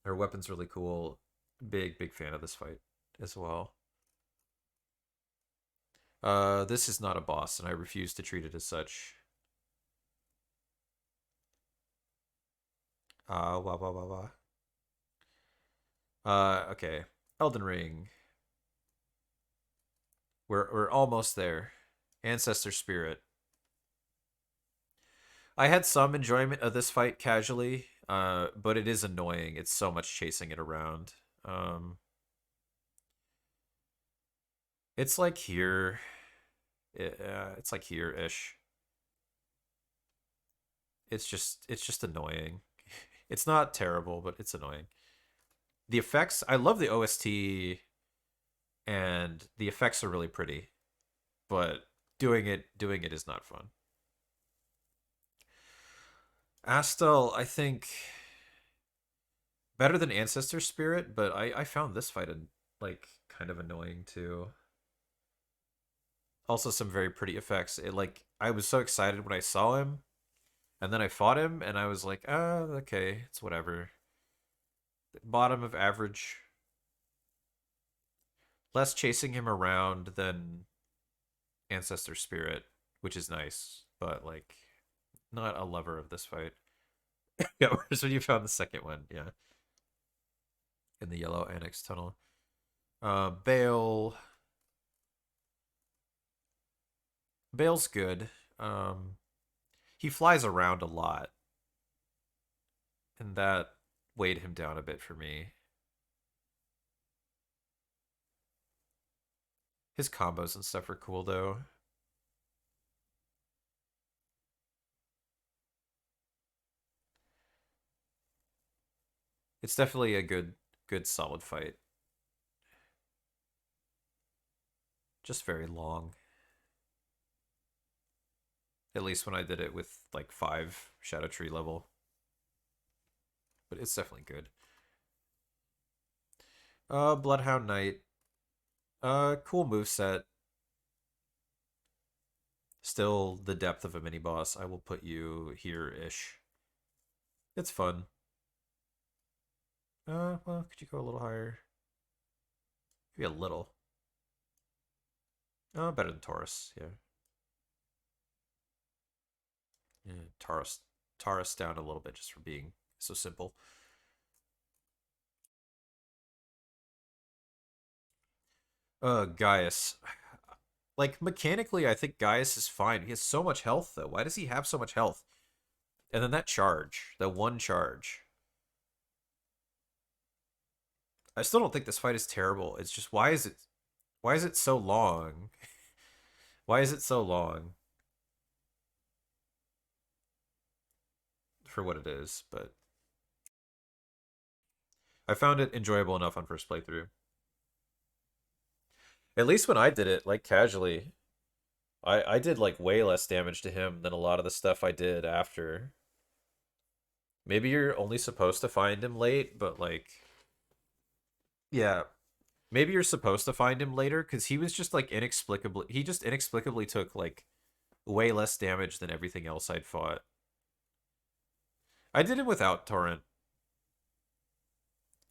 Her weapon's really cool. Big fan of this fight as well. This is not a boss, and I refuse to treat it as such. Wah, wah, wah, wah. Okay. Elden Ring. We're almost there. Ancestor Spirit. I had some enjoyment of this fight casually, but it is annoying. It's so much chasing it around. Um, it's like here. It's like here ish. It's just annoying. It's not terrible, but it's annoying. The effects, I love the OST, and the effects are really pretty, but doing it is not fun. Astel, I think better than Ancestor Spirit, but I found this fight like kind of annoying too. Also, some very pretty effects. It like I was so excited when I saw him, and then I fought him, and I was like, okay, it's whatever. Bottom of average. Less chasing him around than Ancestor Spirit, which is nice, but like not a lover of this fight. Yeah, where's when you found the second one? Yeah, in the yellow annex tunnel. Bale. Bale's good. Um, he flies around a lot, and that weighed him down a bit for me. His combos and stuff are cool though. It's definitely a good solid fight. Just very long. At least when I did it with like 5 Shadow Tree level. But it's definitely good. Bloodhound Knight. Cool move set. Still the depth of a mini boss. I will put you here ish. It's fun. Well, could you go a little higher? Maybe a little. Better than Taurus, yeah. Yeah, Taurus down a little bit just for being so simple. Gaius. Like mechanically, I think Gaius is fine. He has so much health though. Why does he have so much health? And then that charge, that one charge. I still don't think this fight is terrible. It's just why is it so long? Why is it so long for what it is? But I found it enjoyable enough on first playthrough. At least when I did it, like casually, I did like way less damage to him than a lot of the stuff I did after. Maybe you're only supposed to find him late, but like, yeah, maybe you're supposed to find him later because he was just like he just inexplicably took like way less damage than everything else I'd fought. I did it without Torrent.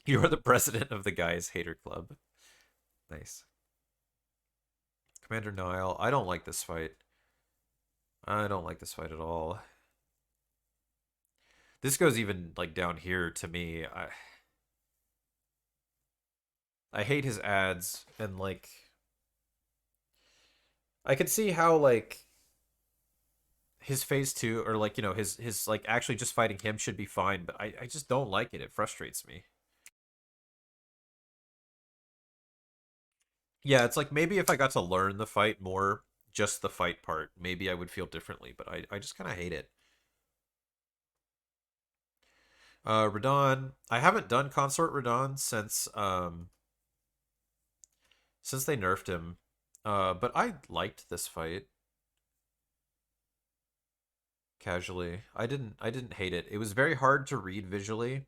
You're the president of the Guys Hater Club. Nice. Commander Nile. I don't like this fight. I don't like this fight at all. This goes even like down here to me. I hate his ads and like I could see how like his phase two or like his like actually just fighting him should be fine, but I just don't like it. It frustrates me. Yeah, it's like maybe if I got to learn the fight more, just the fight part, maybe I would feel differently, but I just kind of hate it. Radon, I haven't done Consort Radon since they nerfed him. But I liked this fight casually. I didn't hate it. It was very hard to read visually,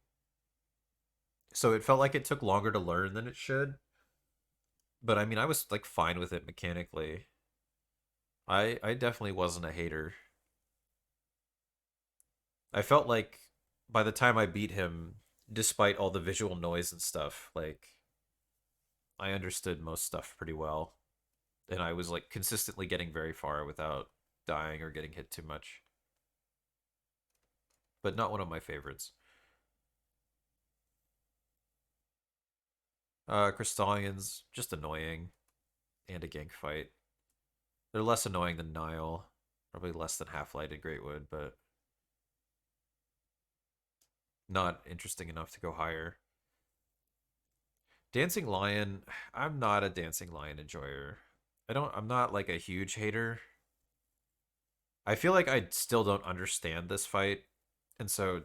so it felt like it took longer to learn than it should. But I mean, I was like fine with it mechanically. I definitely wasn't a hater. I felt like by the time I beat him, despite all the visual noise and stuff, like I understood most stuff pretty well. And I was like consistently getting very far without dying or getting hit too much. But not one of my favorites. Crystallians, just annoying. And a gank fight. They're less annoying than Nile. Probably less than Half-Lighted Greatwood, but not interesting enough to go higher. Dancing Lion, I'm not a Dancing Lion enjoyer. I'm not like a huge hater. I feel like I still don't understand this fight. And so,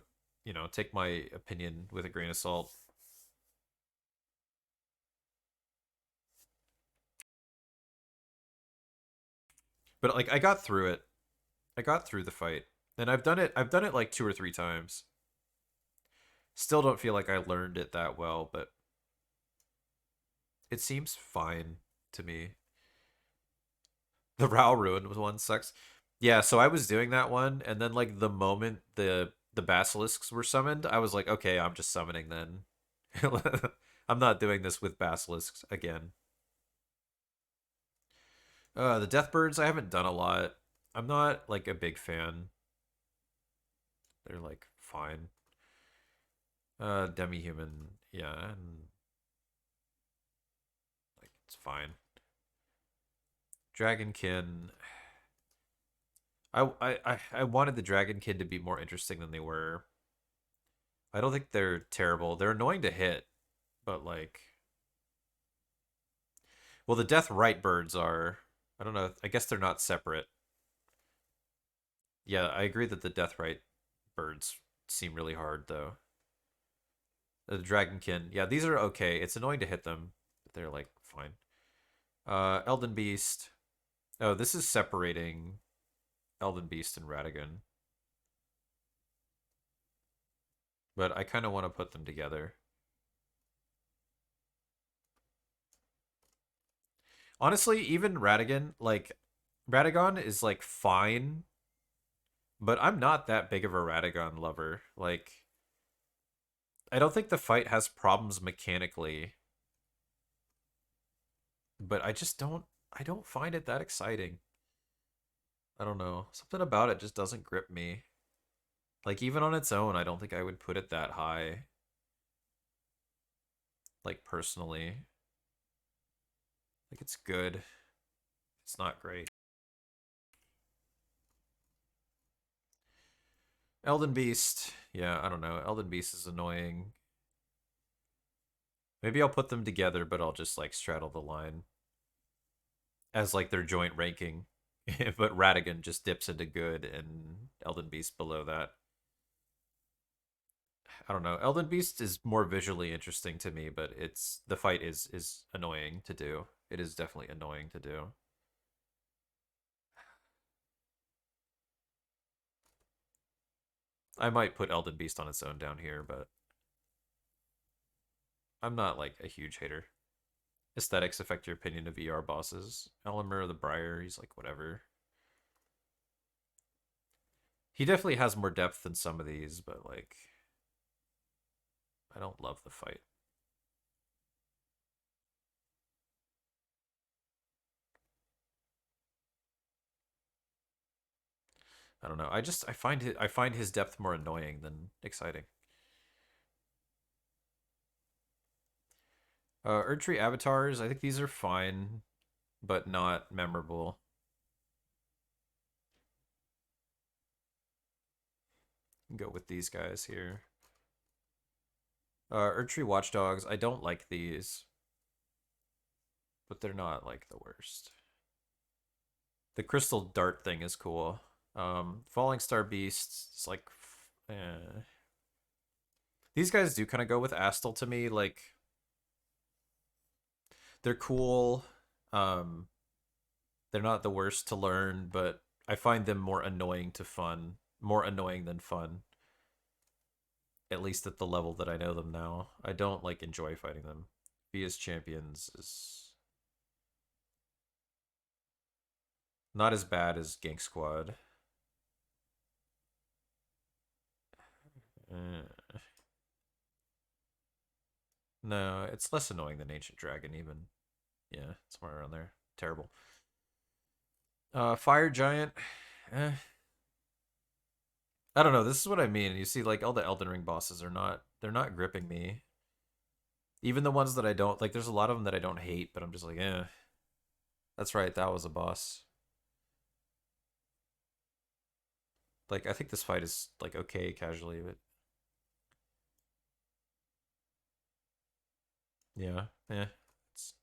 take my opinion with a grain of salt. But like I got through it. I got through the fight. And I've done it like 2 or 3 times. Still don't feel like I learned it that well, but it seems fine to me. The Rao Ruin one sucks. Yeah, so I was doing that one, and then like the moment the basilisks were summoned, I was like, okay, I'm just summoning then. I'm not doing this with basilisks again. The Deathbirds, I haven't done a lot. I'm not like a big fan. They're like fine. Demi-human, yeah, and like it's fine. Dragonkin, I wanted the Dragonkin to be more interesting than they were. I don't think they're terrible. They're annoying to hit, but like, well, the Death Right birds are. I don't know. I guess they're not separate. Yeah, I agree that the Death Right birds seem really hard though. The Dragonkin, yeah, these are okay. It's annoying to hit them, but they're like fine. Elden Beast. Oh, this is separating Elden Beast and Radagon, but I kind of want to put them together. Honestly, even Radagon, like Radagon is like fine, but I'm not that big of a Radagon lover. Like I don't think the fight has problems mechanically, but I don't find it that exciting. I don't know. Something about it just doesn't grip me. Like even on its own, I don't think I would put it that high. Like personally. Like it's good. It's not great. Elden Beast. Yeah, I don't know. Elden Beast is annoying. Maybe I'll put them together, but I'll just like straddle the line as like their joint ranking. But Radigan just dips into good and Elden Beast below that. I don't know. Elden Beast is more visually interesting to me, but the fight is annoying to do. It is definitely annoying to do. I might put Elden Beast on its own down here, but I'm not like a huge hater. Aesthetics affect your opinion of VR bosses. Elamir the Briar, he's like whatever. He definitely has more depth than some of these, but like I don't love the fight. I don't know. I find his depth more annoying than exciting. Erdtree avatars, I think these are fine, but not memorable. Go with these guys here. Erdtree watchdogs, I don't like these, but they're not like the worst. The crystal dart thing is cool. Falling Star Beast is like, these guys do kind of go with Astal to me. Like they're cool. Um, they're not the worst to learn, but I find them more annoying to fun. More annoying than fun. At least at the level that I know them now. I don't like enjoy fighting them. Via's champions is not as bad as Gank Squad. Uh, no, it's less annoying than Ancient Dragon even. Yeah, somewhere around there. Terrible. Fire Giant. Eh, I don't know. This is what I mean. You see, like all the Elden Ring bosses are not. They're not gripping me. Even the ones that I don't like, there's a lot of them that I don't hate, but I'm just like, eh. That's right, that was a boss. Like, I think this fight is like okay casually, but yeah, yeah, it's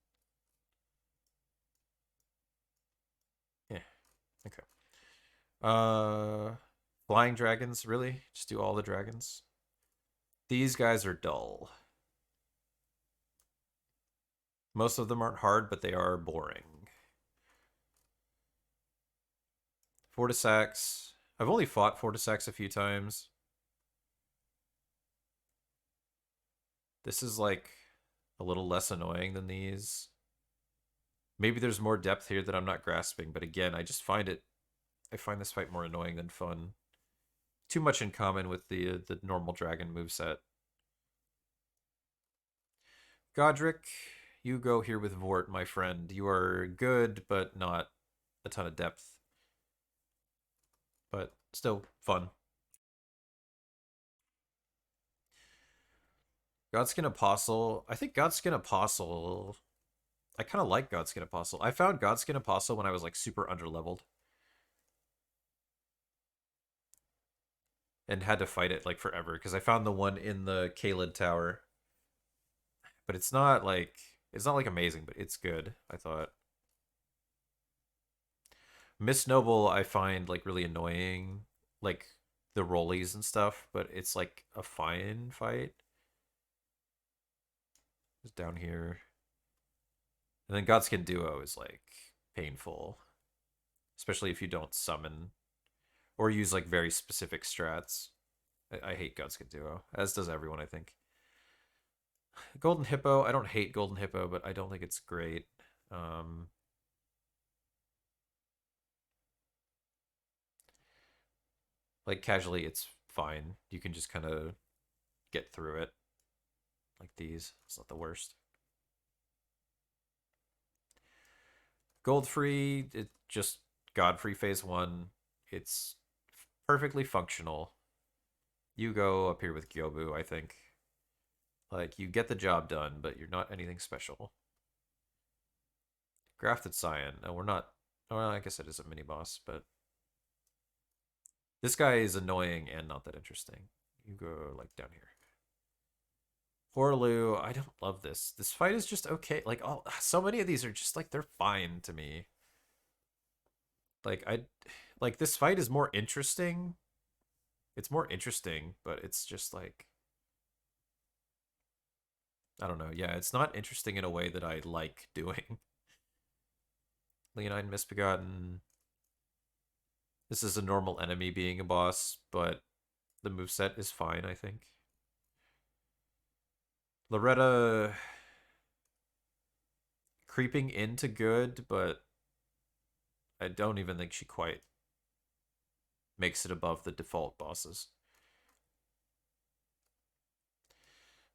yeah, okay. Uh, Flying dragons, really? Just do all the dragons. These guys are dull. Most of them aren't hard, but they are boring. Fortisax. I've only fought Fortisax a few times. This is like a little less annoying than these. Maybe there's more depth here that I'm not grasping, but again, I find this fight more annoying than fun. Too much in common with the normal dragon moveset. Godric, you go here with Vort, my friend. You are good, but not a ton of depth. But still fun. Godskin Apostle. I think Godskin Apostle. I kind of like Godskin Apostle. I found Godskin Apostle when I was like super underleveled and had to fight it like forever because I found the one in the Kaled Tower. But it's not like amazing, but it's good, I thought. Miss Noble I find like really annoying, like the rollies and stuff, but it's like a fine fight. It's down here. And then Godskin Duo is like painful, especially if you don't summon or use like very specific strats. I hate Godskin Duo, as does everyone, I think. Golden Hippo, I don't hate Golden Hippo, but I don't think it's great. Um, like casually, it's fine. You can just kind of get through it like these. It's not the worst. Goldfree, it just Godfrey phase one. It's perfectly functional. You go up here with Gyobu, I think. Like, you get the job done, but you're not anything special. Grafted Scion. No, we're not. Well, I guess it is a mini boss, but this guy is annoying and not that interesting. You go, like, down here. Horlu, I don't love this. This fight is just okay. Like, so many of these are just, like, they're fine to me. Like, like, this fight is more interesting. It's more interesting, but it's just, like, I don't know. Yeah, it's not interesting in a way that I like doing. Leonine Misbegotten. This is a normal enemy being a boss, but the moveset is fine, I think. Loretta creeping into good, but I don't even think she quite makes it above the default bosses.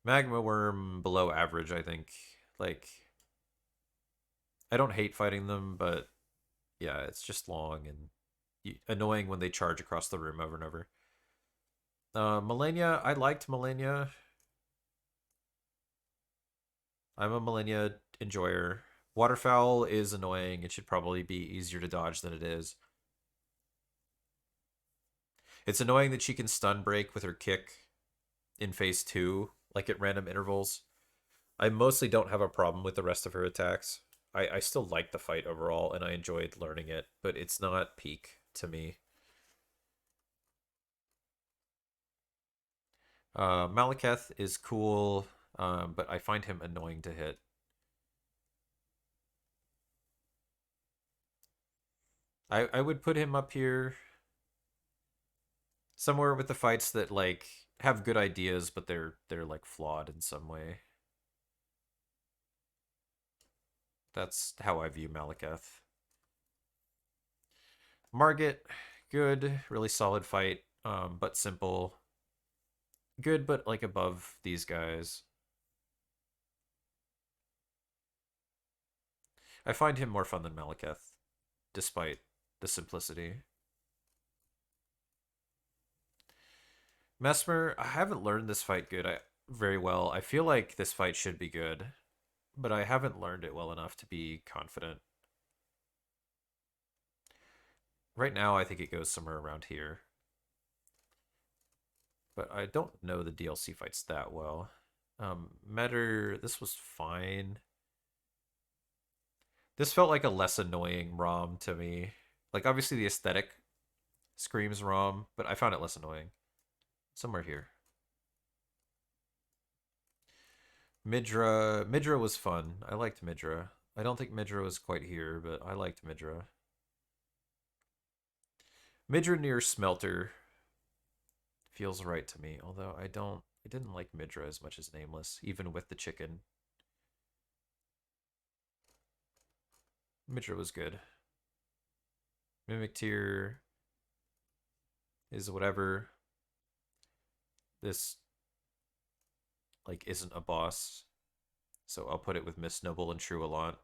Magma Worm below average, I think. Like, I don't hate fighting them, but yeah, it's just long and annoying when they charge across the room over and over. Malenia, I liked Malenia. I'm a Malenia enjoyer. Waterfowl is annoying. It should probably be easier to dodge than it is. It's annoying that she can stun break with her kick in phase 2, like at random intervals. I mostly don't have a problem with the rest of her attacks. I still like the fight overall, and I enjoyed learning it, but it's not peak to me. Malekith is cool, but I find him annoying to hit. I would put him up here somewhere with the fights that like have good ideas, but they're like flawed in some way. That's how I view Malekith. Margit, good, really solid fight, but simple. Good, but like above these guys. I find him more fun than Malekith, despite the simplicity. Mesmer, I haven't learned this fight good. very well. I feel like this fight should be good, but I haven't learned it well enough to be confident. Right now, I think it goes somewhere around here, but I don't know the DLC fights that well. Metter, this was fine. This felt like a less annoying ROM to me. Like, obviously, the aesthetic screams ROM, but I found it less annoying. Somewhere here. Midra was fun. I liked Midra. I don't think Midra was quite here, but I liked Midra. Midra near Smelter feels right to me, although I didn't like Midra as much as Nameless, even with the chicken. Midra was good. Mimic Tier is whatever. This like isn't a boss, so I'll put it with Miss Noble and True Alant.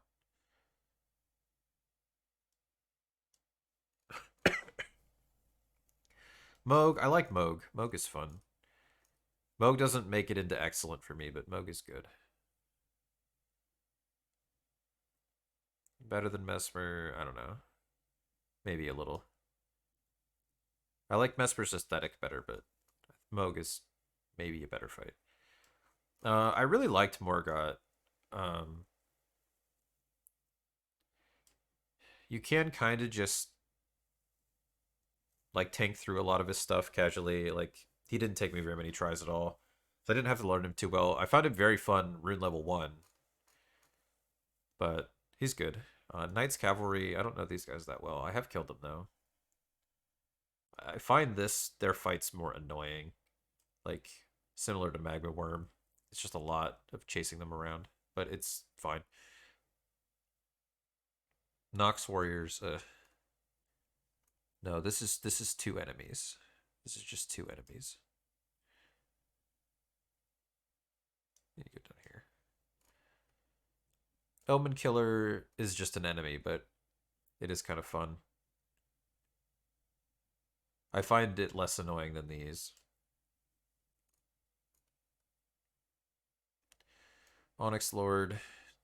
Moog, I like Moog. Moog is fun. Moog doesn't make it into excellent for me, but Moog is good. Better than Mesmer, I don't know. Maybe a little. I like Mesmer's aesthetic better, but Moog is maybe a better fight. I really liked Morgott. Um, you can kind of just like tank through a lot of his stuff casually. Like he didn't take me very many tries at all, so I didn't have to learn him too well. I found him very fun, rune level 1, but he's good. Knights Cavalry, I don't know these guys that well. I have killed them though. I find their fights more annoying, like similar to Magma Worm. It's just a lot of chasing them around, but it's fine. Nox Warriors. No, this is two enemies. This is just two enemies. You go down here. Omen Killer is just an enemy, but it is kind of fun. I find it less annoying than these. Onyx Lord,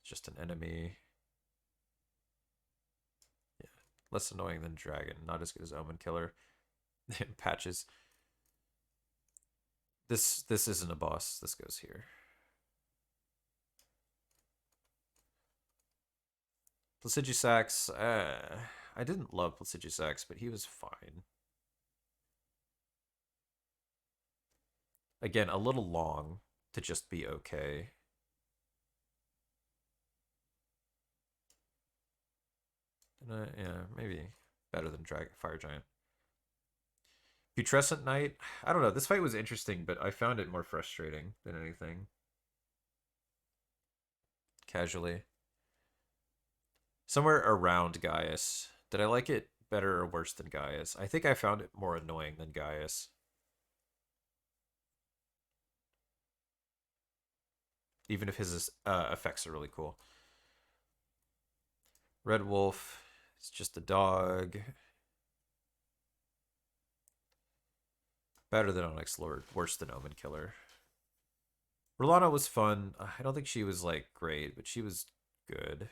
just an enemy. Yeah, less annoying than Dragon. Not as good as Omen Killer. Patches. This isn't a boss. This goes here. Placidusax. I didn't love Placidusax, but he was fine. Again, a little long to just be okay. Yeah, maybe better than Fire Giant. Putrescent Knight. I don't know. This fight was interesting, but I found it more frustrating than anything. Casually. Somewhere around Gaius. Did I like it better or worse than Gaius? I think I found it more annoying than Gaius. Even if his effects are really cool. Red Wolf is just a dog. Better than Onyx Lord. Worse than Omen Killer. Rolana was fun. I don't think she was like great, but she was good.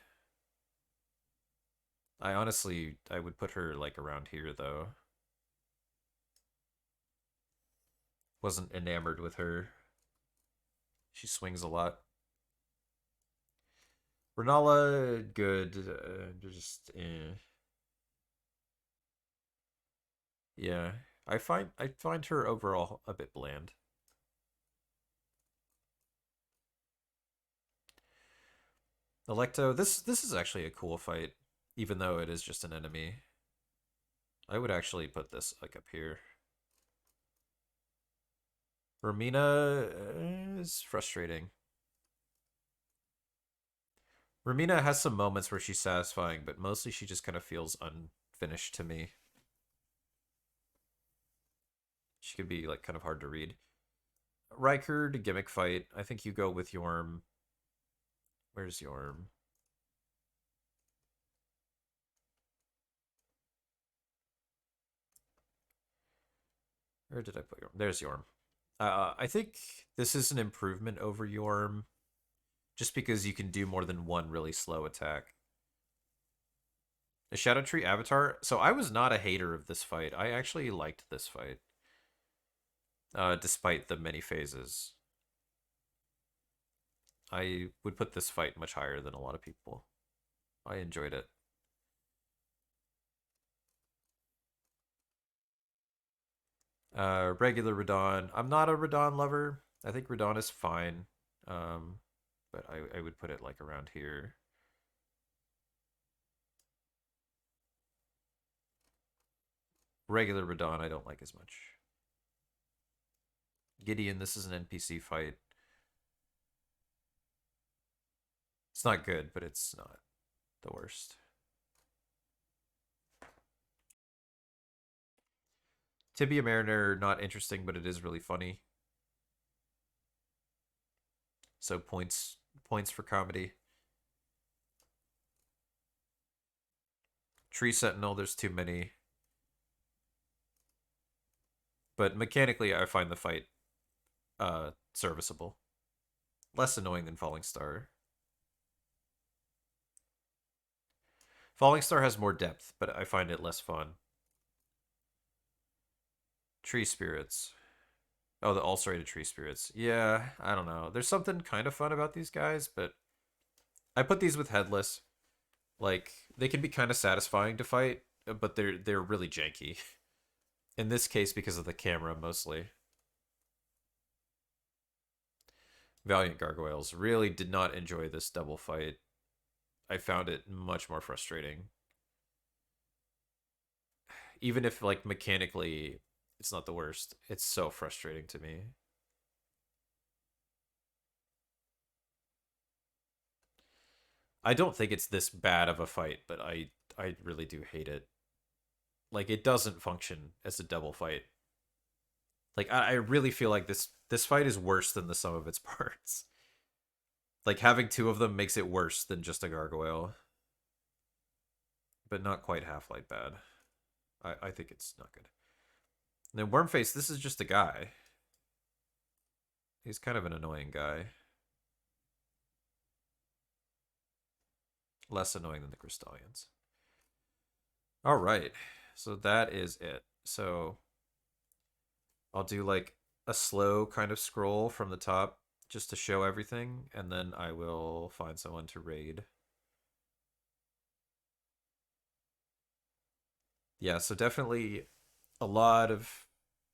I would put her like around here though. Wasn't enamored with her. She swings a lot. Renala, good. Just yeah. I find her overall a bit bland. Electo, this is actually a cool fight, even though it is just an enemy. I would actually put this like up here. Romina is frustrating. Romina has some moments where she's satisfying, but mostly she just kind of feels unfinished to me. She could be like kind of hard to read. Riker to gimmick fight. I think you go with Yorm. Where's Yorm? Where did I put Yorm? There's Yorm. I think this is an improvement over Yorm, just because you can do more than one really slow attack. The Shadow Tree Avatar. So I was not a hater of this fight. I actually liked this fight, despite the many phases. I would put this fight much higher than a lot of people. I enjoyed it. Regular Radon. I'm not a Radon lover. I think Radon is fine. Um, but I would put it like around here. Regular Radon, I don't like as much. Gideon, this is an NPC fight. It's not good, but it's not the worst. Tibia Mariner, not interesting, but it is really funny. So points for comedy. Tree Sentinel, there's too many. But mechanically, I find the fight serviceable. Less annoying than Falling Star. Falling Star has more depth, but I find it less fun. Tree Spirits. Oh, the ulcerated Tree Spirits. Yeah, I don't know. There's something kind of fun about these guys, but I put these with Headless. Like, they can be kind of satisfying to fight, but they're really janky. In this case, because of the camera, mostly. Valiant Gargoyles. Really did not enjoy this double fight. I found it much more frustrating. Even if, like, mechanically, it's not the worst. It's so frustrating to me. I don't think it's this bad of a fight, but I really do hate it. Like, it doesn't function as a double fight. Like, I really feel like this fight is worse than the sum of its parts. Like, having two of them makes it worse than just a gargoyle, but not quite half-light bad. I think it's not good. And then Wormface, this is just a guy. He's kind of an annoying guy. Less annoying than the Crystallians. All right, so that is it. So I'll do like a slow kind of scroll from the top just to show everything, and then I will find someone to raid. Yeah, so definitely a lot of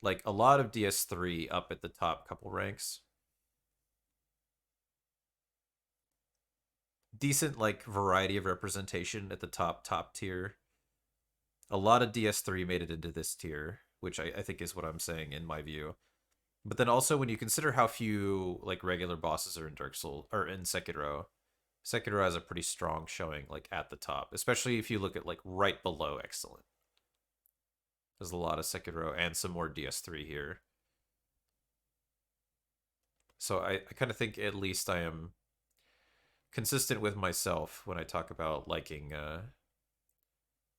a lot of DS3 up at the top couple ranks. Decent like variety of representation at the top tier. A lot of DS3 made it into this tier, which I think is what I'm saying in my view. But then also when you consider how few like regular bosses are in Dark Souls or in Sekiro, Sekiro has a pretty strong showing like at the top, especially if you look at like right below excellent. There's a lot of Sekiro and some more DS3 here. So I kind of think at least I am consistent with myself when I talk about liking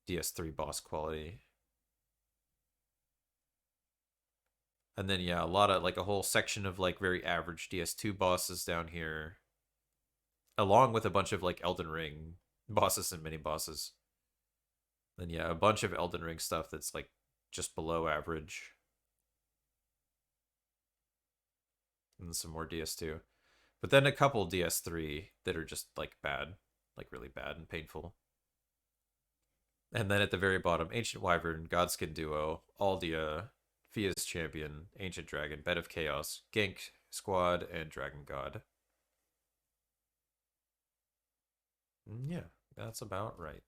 DS3 boss quality. And then yeah, a lot of like a whole section of like very average DS2 bosses down here, along with a bunch of like Elden Ring bosses and mini bosses. Then yeah, a bunch of Elden Ring stuff that's like just below average. And some more DS2. But then a couple DS3 that are just like bad, like really bad and painful. And then at the very bottom, Ancient Wyvern, Godskin Duo, Aldia, Fia's Champion, Ancient Dragon, Bed of Chaos, Gank Squad, and Dragon God. Yeah, that's about right.